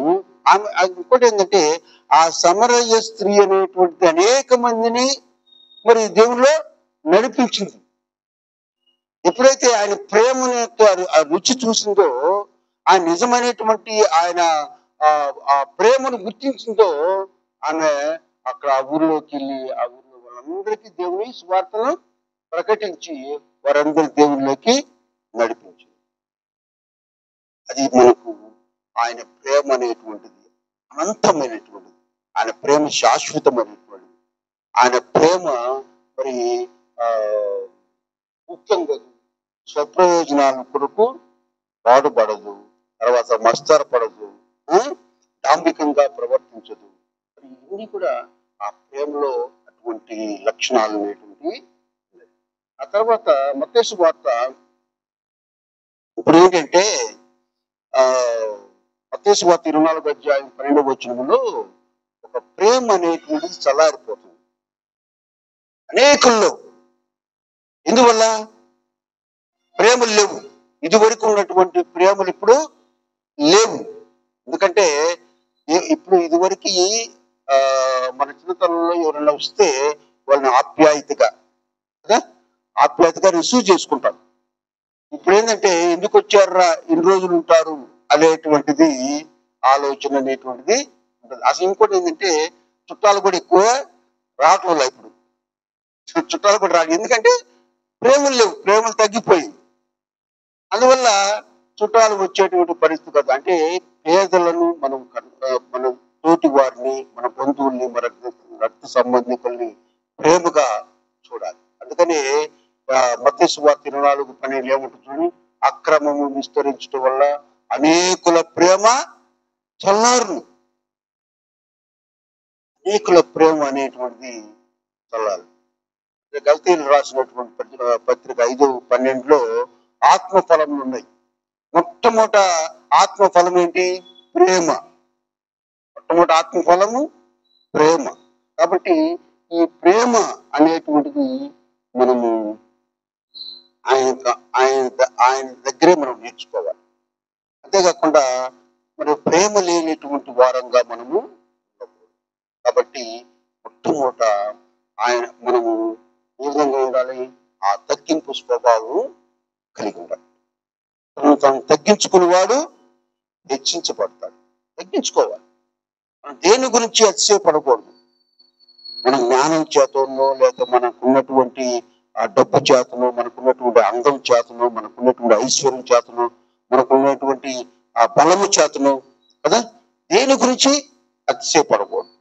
ఇంకోటి ఏంటంటే, ఆ సమరయ స్త్రీ అనేటువంటిది అనేక మందిని మరి దేవుల్లో నడిపించింది. ఎప్పుడైతే ఆయన ప్రేమను ఆ రుచి చూసిందో, ఆ నిజమైనటువంటి ఆయన ఆ ప్రేమను గుర్తించిందో, ఆమె అక్కడ ఆ ఊరిలోకి వెళ్ళి ఆ ఊరిలో వాళ్ళందరికీ దేవుని సువార్తను ప్రకటించి వారందరి దేవుళ్ళకి నడిపించింది. అది మనకు ఆయన ప్రేమ అనేటువంటిది అనంతమైనటువంటిది, ఆయన ప్రేమ శాశ్వతమైనటువంటిది. ఆయన ప్రేమ మరి ముఖ్యంగా స్వప్రయోజనాల కొరకు పాడుపడదు, తర్వాత మస్తరపడదు, డాంబికంగా ప్రవర్తించదు. ఇవన్నీ కూడా ఆ ప్రేమలో అటువంటి లక్షణాలు అనేటువంటివి. ఆ తర్వాత మత్తయి సువార్త ఇప్పుడు ఏంటంటే మత్తయి సువార్త 24వ అధ్యాయం 12వ వచనంలో ఒక ప్రేమ అనేటువంటిది చల్లారిపోతుంది అనేకుల్లో. ఎందువల్ల? ప్రేమలు లేవు. ఇదివరకు ఉన్నటువంటి ప్రేమలు ఇప్పుడు లేవు. ఎందుకంటే ఇప్పుడు ఇదివరకు మన చిన్నతనంలో ఎవరైనా వస్తే వాళ్ళని ఆప్యాయతగా కదా ఆప్యాయతగా రిసీవ్ చేసుకుంటాం. ఇప్పుడు ఏంటంటే ఎందుకు వచ్చారా, ఎన్ని రోజులు ఉంటారు అనేటువంటిది ఆలోచన అనేటువంటిది ఉంటుంది. అసలు ఇంకోటి ఏంటంటే చుట్టాలు కూడా ఎక్కువ రావట్లేదు ఇప్పుడు. చుట్టాలు కూడా రాదు, ఎందుకంటే ప్రేమలు లేవు, ప్రేమలు తగ్గిపోయి. అందువల్ల చుట్టాలు వచ్చేటువంటి పరిస్థితి కదా. అంటే పేదలను మన తోటి వారిని, మన బంధువుల్ని, మన రక్త సంబంధికుల్ని ప్రేమగా చూడాలి. అందుకని మత్తయి సువార్త 24:12 ఏమంటుంది? అక్రమము విస్తరించడం వల్ల అనేకుల ప్రేమ చల్లారును. అనేకుల ప్రేమ అనేటువంటిది చల్లారు. గల్తీలు రాసినటువంటి పత్రిక 5:12 ఆత్మఫలములు ఉన్నాయి. మొట్టమొదట ఆత్మఫలం ఏంటి? ప్రేమ. మొట్టమొదటి ఆత్మఫలము ప్రేమ. కాబట్టి ఈ ప్రేమ అనేటువంటిది మనము ఆయన దగ్గరే మనం నేర్చుకోవాలి. అంతేకాకుండా మరి ప్రేమ లేనటువంటి వారంగా మనము ఉండకూడదు. కాబట్టి మొట్టమొదట మనము ఏ విధంగా ఉండాలి? ఆ తగ్గింపు స్వభావం కలిగి ఉండాలి. తను తగ్గించుకునేవాడు హెచ్చించబడతాడు. తగ్గించుకోవాలి. మనం దేని గురించి అతిశయపడకూడదు. మన జ్ఞానం చేతనో, లేక మనకున్నటువంటి ఆ డబ్బు చేతనో, మనకున్నటువంటి అందం చేతనో, మనకున్నటువంటి ఐశ్వర్యం చేతనో, మనకున్నటువంటి ఆ బలము చేతనో కదా, దేని గురించి అతిశయపడకూడదు.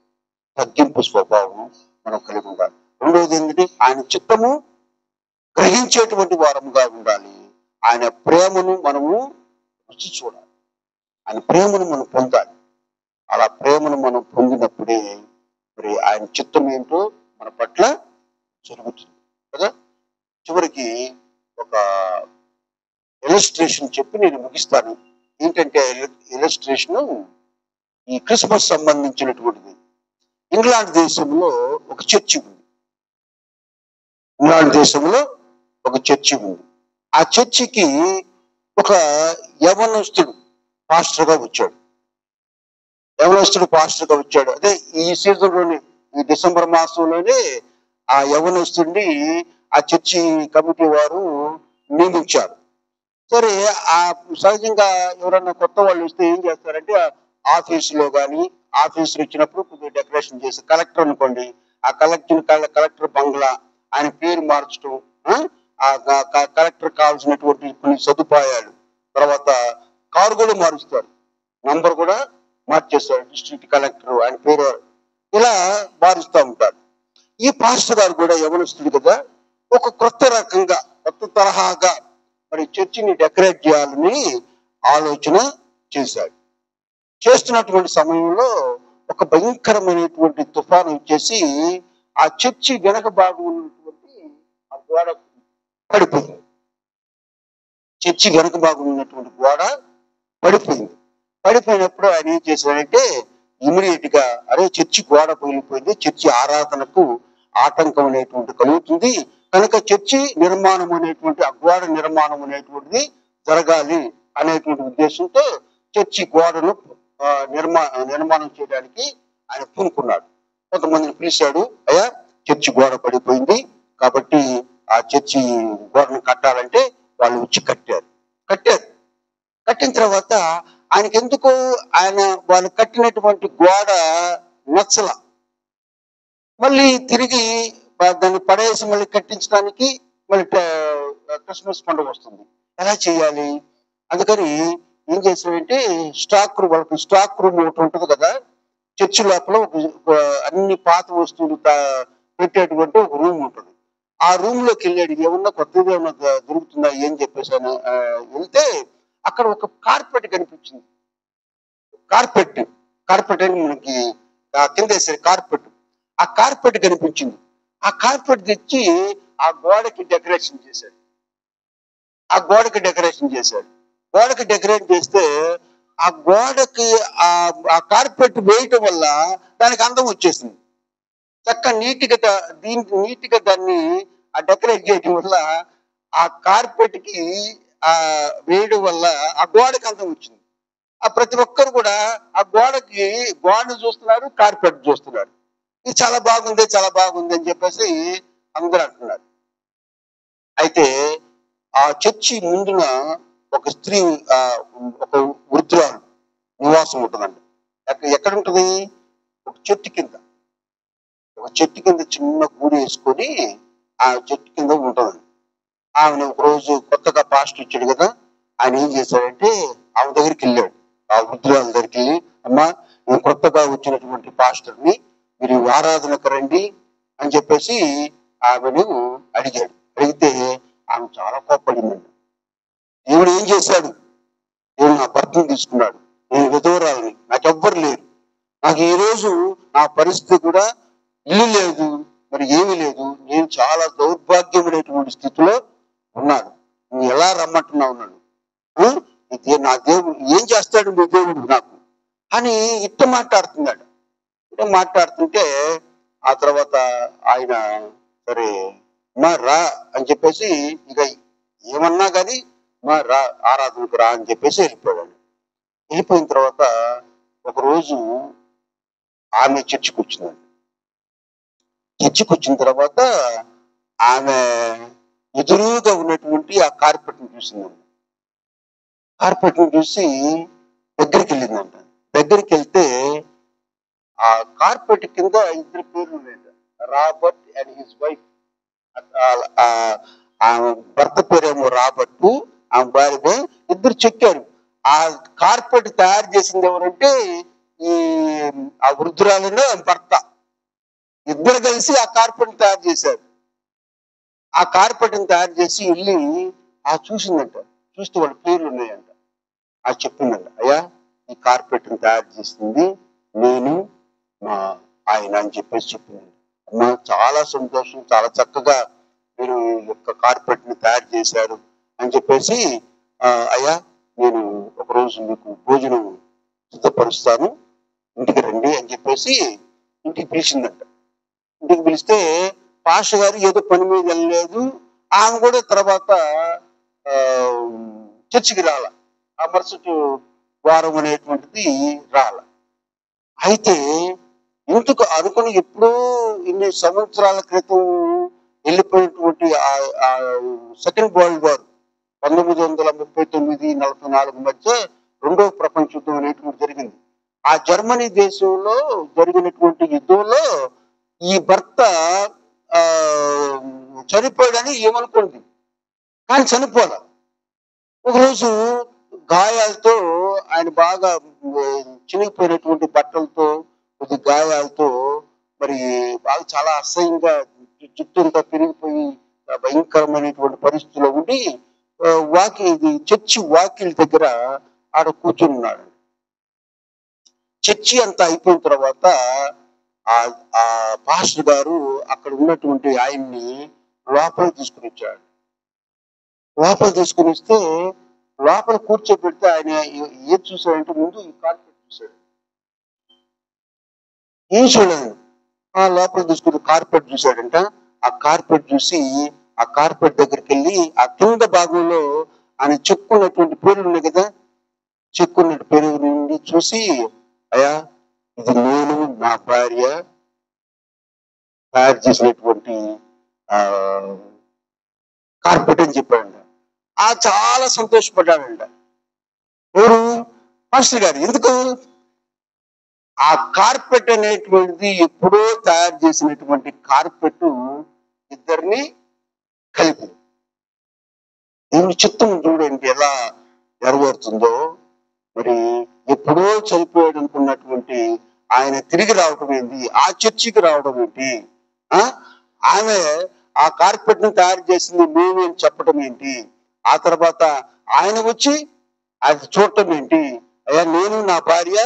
తగ్గింపు స్వభావం మనం కలిగి ఉండాలి. రెండవది ఏంటంటే ఆయన చిత్తము గ్రహించేటువంటి వారముగా ఉండాలి. ఆయన ప్రేమను మనము రుచి చూడాలి. ఆయన ప్రేమను మనం పొందాలి. అలా ప్రేమను మనం పొందినప్పుడే మరి ఆయన చిత్తం ఏంటో మన పట్ల జరుగుతుంది కదా. చివరికి ఒక ఇలస్ట్రేషన్ చెప్పి నేను ముగిస్తాను. ఏంటంటే ఇలస్ట్రేషన్ ఈ క్రిస్మస్ సంబంధించినటువంటిది. ఇంగ్లాండ్ దేశంలో ఒక చర్చి ఉంది. ఇంగ్లాండ్ దేశంలో ఒక చర్చి ఉంది. ఆ చర్చికి ఒక యవనస్తుడు పాస్టర్గా వచ్చాడు. పాస్టర్గా వచ్చాడు. అదే ఈ సీజన్లోనే, ఈ డిసెంబర్ మాసంలోనే ఆ యవనస్తుడిని ఆ చర్చి కమిటీ వారు నియమించారు. సరే, ఆ సహజంగా ఎవరన్నా కొత్త వాళ్ళు వస్తే ఏం చేస్తారంటే ఆఫీసులో కానీ, ఆఫీసులు ఇచ్చినప్పుడు కొద్దిగా డెకరేషన్ చేసి, కలెక్టర్ అనుకోండి, ఆ కలెక్టర్ బంగ్లా ఆయన పేరు మార్చడం, ఆ కలెక్టర్ కావాల్సినటువంటి కొన్ని సదుపాయాలు, తర్వాత కారు కూడా మారుస్తారు, నంబర్ కూడా మార్చేస్తారు, డిస్ట్రిక్ట్ కలెక్టర్ ఆయన పేరు, ఇలా మారుస్తూ ఉంటారు. ఈ పాస్టర్ గారు కూడా యవనస్తుడు కదా, ఒక కొత్త తరహాగా మరి చర్చిని డెకరేట్ చేయాలని ఆలోచన చేశాడు. చేస్తున్నటువంటి సమయంలో ఒక భయంకరమైనటువంటి తుఫాను వచ్చేసి ఆ చర్చి వెనక భాగం ఉన్నటువంటి ఆ గోడ పడిపోయింది. చర్చి వెనక భాగం ఉన్నటువంటి గోడ పడిపోయింది. పడిపోయినప్పుడు ఆయన ఏం చేశాడంటే ఇమీడియట్ గా, అరే చర్చి గోడ పగిలిపోయింది, చర్చి ఆరాధనకు ఆటంకం అనేటువంటి కలుగుతుంది కనుక చర్చి నిర్మాణం అనేటువంటి, ఆ గోడ నిర్మాణం అనేటువంటిది జరగాలి అనేటువంటి ఉద్దేశంతో చర్చి గోడను నిర్మాణం చేయడానికి ఆయన పూనుకున్నాడు. కొంతమందిని పిలిచాడు, అయ్యా చర్చి గోడ పడిపోయింది కాబట్టి ఆ చర్చి గోడను కట్టాలంటే వాళ్ళు వచ్చి కట్టారు. కట్టిన తర్వాత ఆయనకి ఎందుకు వాళ్ళు కట్టినటువంటి గోడ నచ్చల. మళ్ళీ తిరిగి దాన్ని పడేసి మళ్ళీ కట్టించడానికి మళ్ళీ క్రిస్మస్ పండుగ వస్తుంది, ఎలా చేయాలి? అందుకని ఏం చేశాడంటే వాళ్ళకి స్టాక్ రూమ్ ఒకటి ఉంటుంది కదా, చర్చి లోపల అన్ని పాత వస్తువులు పెట్టేటువంటి ఒక రూమ్ ఉంటుంది. ఆ రూమ్ లోకి వెళ్ళాడు, ఏమన్నా కొత్తగా ఏమన్నా దొరుకుతుందా ఏం చెప్పేసి వెళ్తే అక్కడ ఒక కార్పెట్ కనిపించింది. కార్పెట్ అని మనకి కింద వేసే కార్పెట్, ఆ కార్పెట్ కనిపించింది. ఆ కార్పెట్ తెచ్చి ఆ గోడకి డెకరేషన్ చేశాడు. గోడకి డెకరేట్ చేస్తే ఆ గోడకి ఆ ఆ కార్పెట్ వేయటం వల్ల దానికి అందం వచ్చేసింది. చక్కగా నీట్గా దాన్ని ఆ డెకరేట్ చేయడం వల్ల ఆ కార్పెట్ కి ఆ వేయడం వల్ల ఆ గోడకి అందం వచ్చింది. ఆ ప్రతి ఒక్కరు కూడా ఆ గోడను చూస్తున్నారు, కార్పెట్ చూస్తున్నారు. ఇది చాలా బాగుంది అని చెప్పేసి అందరూ అంటున్నారు. అయితే ఆ చర్చి ముందున ఒక స్త్రీ, ఆ ఒక వృద్ధురాలు నివాసం ఉంటుందండి. ఎక్కడ ఉంటది? ఒక చెట్టు కింద చిన్న గూడు వేసుకొని ఆ చెట్టు కింద ఉంటుందండి. ఆమెను ఒక రోజు కొత్తగా పాస్టర్ ఇచ్చాడు కదా, ఆయన ఏం చేశాడంటే ఆమె దగ్గరికి వెళ్ళాడు. ఆ వృద్ధురాల దగ్గరికి వెళ్ళి, అమ్మా, నేను కొత్తగా వచ్చినటువంటి పాస్టర్ని, మీరు ఆరాధనకు రండి అని చెప్పేసి ఆమెను అడిగాడు. అడిగితే ఆమె చాలా కోప్పడిందండి. దేవుడు ఏం చేశాడు? దేవుడు నా భర్తను తీసుకున్నాడు, నేను విధవరాలని, నాకెవ్వరు లేరు, నాకు ఈ రోజు నా పరిస్థితి కూడా ఇల్లు లేదు, మరి ఏమీ లేదు, నేను చాలా దౌర్భాగ్యమైనటువంటి స్థితిలో ఉన్నాను, నువ్వు ఎలా రమ్మంటున్నావు నన్ను? నా దేవుడు ఏం చేస్తాడు మీ దేవుడు నాకు అని మాట్లాడుతున్నాడు. మాట్లాడుతుంటే ఆ తర్వాత ఆయన, సరే మా రా అని చెప్పేసి, ఇక ఏమన్నా కానీ మా రా, ఆరాధనకు రా అని చెప్పేసి వెళ్ళిపోయాడు. వెళ్ళిపోయిన తర్వాత ఒకరోజు ఆమె చర్చికి వచ్చిందండి. చర్చికి వచ్చిన తర్వాత ఆమె ఎదురుగా ఉన్నటువంటి ఆ కార్పెట్ ని చూసిందండి. కార్పెట్ ని చూసి దగ్గరికి వెళ్ళిందంట. దగ్గరికి వెళ్తే ఆ కార్పెట్ కింద ఇద్దరు పేర్లు లేదు, రాబర్ట్ అండ్ హిస్ వైఫ్. ఆమె భర్త పేరేమో రాబర్ట్, ఆమె భార్య, ఇద్దరు చెక్కారు. ఆ కార్పెట్ తయారు చేసింది ఎవరంటే ఈ ఆ వృద్ధురాలను భర్త, ఇద్దరు కలిసి ఆ కార్పెట్ తయారు చేశారు. ఆ కార్పెట్ తయారు చేసి వెళ్ళి చూసిందంట. చూస్తే వాళ్ళ పేర్లు ఉన్నాయంట. చెప్పిందంట, అయ్యా, ఈ కార్పెట్ తయారు చేసింది నేను, మా ఆయన అని చెప్పేసి చెప్పిందంట. అమ్మా, చాలా సంతోషం, చాలా చక్కగా మీరు ఈ యొక్క కార్పెట్ ని తయారు చేశారు అని చెప్పేసి, అయ్యా, నేను ఒకరోజు మీకు భోజనం సిద్ధపరుస్తాను, ఇంటికి రండి అని చెప్పేసి ఇంటికి పిలిచిందంట. ఇంటికి పిలిస్తే పాస్టర్ గారు ఏదో పని మీద వెళ్ళలేదు, ఆమె కూడా తర్వాత చర్చికి రాల, ఆ మరుసటి వారం అనేటువంటిది రాల. అయితే ఇందుకు అనుకుని ఎప్పుడో ఇన్ని సంవత్సరాల క్రితం వెళ్ళిపోయినటువంటి ఆ సెకండ్ వరల్డ్ వార్ 1939-44 మధ్య రెండవ ప్రపంచ యుద్ధం అనేటువంటి జరిగింది. ఆ జర్మనీ దేశంలో జరిగినటువంటి యుద్ధంలో ఈ భర్త చనిపోయాడని ఏమనుకుంది, కానీ చనిపోలే. ఒకరోజు గాయాలతో, ఆయన బాగా చినిగిపోయినటువంటి బట్టలతో, కొద్ది గాయాలతో, మరి బాగా చాలా అసహ్యంగా జుట్టంతా పెరిగిపోయి భయంకరమైనటువంటి పరిస్థితిలో ఉండి చర్చి వాకిలి దగ్గర ఆడ కూర్చున్నాడు. చర్చి అంతా అయిపోయిన తర్వాత ఆ పాస్టర్ గారు అక్కడ ఉన్నటువంటి ఆయన్ని లోపల తీసుకుని వచ్చాడు. లోపల తీసుకుని వస్తే లోపల కూర్చోబెడితే ఆయన ఏది చూశాడంటే, ముందు ఈ కార్పెట్ చూశాడు. ఏం చూడలేదు, ఆ లోపల తీసుకుని కార్పెట్ చూశాడంట. ఆ కార్పెట్ చూసి ఆ కార్పెట్ దగ్గరికి వెళ్ళి ఆ కింద భాగంలో ఆయన చెక్కున్నటువంటి పేర్లు ఉన్నాయి కదా, చెక్కున్నట్టు పేరు నుండి చూసి, అయ్యా, ఇది నేను, నా భార్య తయారు చేసినటువంటి కార్పెట్ అని చెప్పాడంట. చాలా సంతోషపడ్డాడంట. ఎవరు? మాస్టర్ గారు. ఎందుకు? ఆ కార్పెట్ అనేటువంటిది ఎప్పుడో తయారు చేసినటువంటి కార్పెట్ ఇద్దరిని కలిపి, దేవుని చిత్తం చూడండి ఎలా నెరవేరుతుందో. మరి ఎప్పుడో చనిపోయాడు అనుకున్నటువంటి ఆయన తిరిగి రావడం ఏంటి, ఆ చర్చికి రావడం ఏంటి, ఆమె ఆ కార్పెట్ ని తయారు చేసింది మేము అని చెప్పడం ఏంటి, ఆ తర్వాత ఆయన వచ్చి అది చూడటం ఏంటి, అయ్యా, నేను, నా భార్య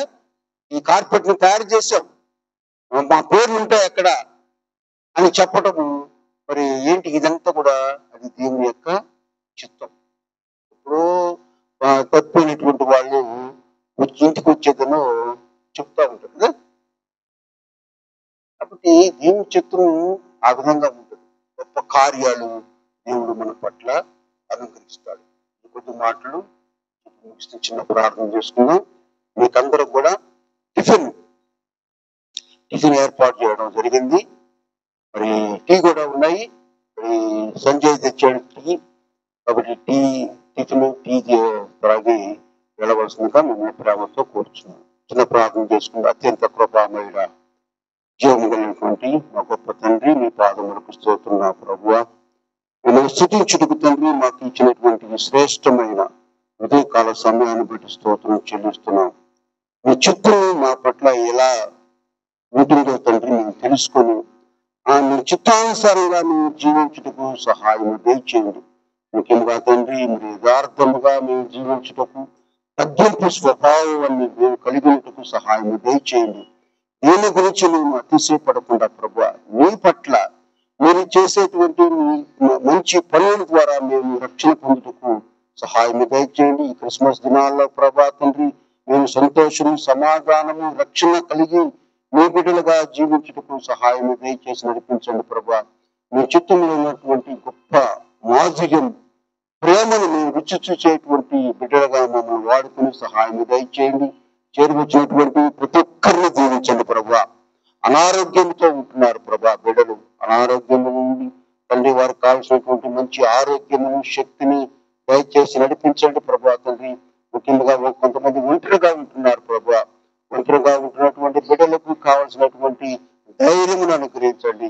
ఈ కార్పెట్ ని తయారు చేశాం, మా పేర్లు ఉంటాయి అక్కడ అని చెప్పటము. మరి ఏంటి ఇదంతా కూడా? అది దేవుని యొక్క చిత్తం. ఇప్పుడు తప్పినటువంటి వాళ్ళు ఇంటికి వచ్చేదనో చెప్తా ఉంటారు కదా. కాబట్టి దేవుని చిత్తం ఆ విధంగా ఉంటుంది. గొప్ప కార్యాలు దేవుడు మన పట్ల అలంకరిస్తాడు. ఈ కొద్ది మాటలు ముగిస్తే చిన్న ప్రార్థన చేసుకుందాం. మీకందరూ కూడా టిఫిన్ ఏర్పాటు చేయడం జరిగింది. మరి టీ కూడా ఉన్నాయి. మరి సంజయ్ తెచ్చాడు టీ. కాబట్టి టీ త్రాగి వెళ్ళవలసిందిగా మేము ప్రేమతో కూర్చున్నాం. చిన్న ప్రార్థన చేసుకుందాం. అత్యంత కృపామయుడ జీవము కలిగినటువంటి మా గొప్ప తండ్రి, మీ పాదములకు స్తోత్రం ప్రభువా. మిమ్మల్ని స్తుతించుటకు తండ్రి మాకు ఇచ్చినటువంటి శ్రేష్టమైన ఉదయకాల సమయాన్ని బట్టి స్తోత్రం చెల్లిస్తున్నాం. మీ చిత్తం మా పట్ల ఎలా ఉంటుందో తండ్రి మేము తెలుసుకొని మీ చిత్తానుసారంగా మేము జీవించుటకు సహాయం దయచేయండి. ముఖ్యంగా తండ్రి మీరు యథార్థముగా మేము జీవించుటకు తగ్గింపు స్వభావాన్ని మేము కలిగినట్టుకు సహాయం దయచేయండి. దీని గురించి మేము అతిశయపడకుండా ప్రభువా, మీ పట్ల మీరు చేసేటువంటి మంచి పనుల ద్వారా మేము రక్షణ పొందుటకు సహాయం దయచేయండి. ఈ క్రిస్మస్ దినాల్లో ప్రభా తండ్రి మేము సంతోషము, సమాధానము, రక్షణ కలిగి మీ బిడ్డలుగా జీవించుటకు సహాయం దయచేసి నడిపించండి ప్రభా. మీ చిత్తంలో ఉన్నటువంటి గొప్ప మాధుర్యం, ప్రేమను మేము రుచి చూసేటువంటి బిడ్డలుగా మమ్మల్ని వాడుకుని సహాయం దయచేయండి. చేరువచ్చినటువంటి ప్రతి ఒక్కరిని దీవించండి ప్రభా. అనారోగ్యంతో ఉంటున్నారు ప్రభా బిడ్డలు. అనారోగ్యం నుండి తండ్రి వారికి కావాల్సినటువంటి మంచి ఆరోగ్యమును, శక్తిని దయచేసి నడిపించండి ప్రభా తండ్రి. ముఖ్యంగా కొంతమంది ఒంటరిగా ఉంటున్నారు ప్రభా. ఒంటరిగా ఉంటున్నటువంటి బిడ్డలకు కావాల్సినటువంటి ధైర్యమును అనుగ్రహించండి.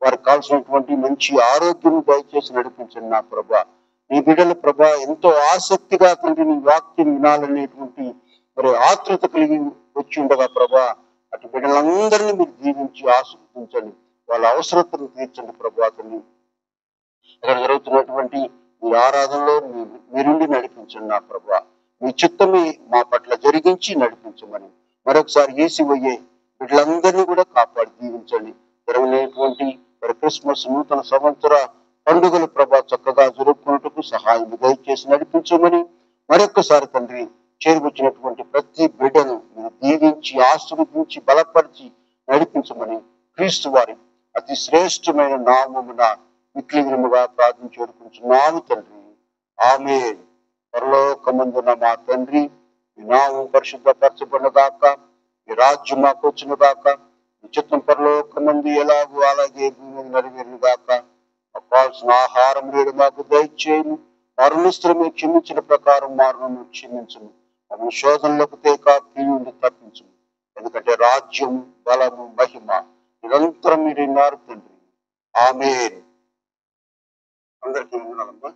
వారికి కావాల్సినటువంటి మంచి ఆరోగ్యం దయచేసి నడిపించండి నా ప్రభా. మీ బిడ్డల ప్రభా ఎంతో ఆసక్తిగా తండ్రి నీ వాక్యం వినాలనేటువంటి మరి ఆతృత కలిగి వచ్చి ఉండగా ప్రభా, అటు బిడ్డలందరినీ మీరు దీవించి ఆస్వాదించండి. వాళ్ళ అవసరతను తీర్చండి ప్రభా తండ్రి. ఇక్కడ జరుగుతున్నటువంటి ఈ ఆరాధనలో మీరుండి నడిపించండి నా ప్రభా. మీ చిత్తమే మా పట్ల జరిగించి నడిపించమని మరొకసారి యేసువయ్యే వీళ్ళందరినీ కూడా కాపాడి దీవించండి. జరగలేటువంటి మరి క్రిస్మస్, నూతన సంవత్సర పండుగలు ప్రభా చక్కగా జరుపుకున్నట్టుకు సహాయం దయచేసి నడిపించమని మరొక్కసారి తండ్రి చేరుకొచ్చినటువంటి ప్రతి బిడ్డను మీరు దీవించి ఆశీర్వదించి బలపరిచి నడిపించమని క్రీస్తు వారి అతి శ్రేష్టమైన నామమున విక్లింగముగా ప్రార్థించి వేడుకుంటున్నాము తండ్రి. ఆమేన్. పరలోకమందున మా తండ్రి, మీ నామం పరిశుద్ధపరచబడుగాక, మీ రాజ్యం మాకు వచ్చునుగాక, మీ చిత్తం పరలోకమందు ఎలాగో అలాగే భూమి నెరవేరుగాక. మాకు కావాల్సిన ఆహారం నేడు మాకు దయచేయము. మరణిస్తులమే క్షమించిన ప్రకారం మారణను క్షమించము. మన శోధనలకు తేక కీడు తప్పించము. ఎందుకంటే రాజ్యం, బలము, మహిమ నిరంతరం మీరు తండ్రి. ఆమేన్. అందరికీ వందనాలమ్మా.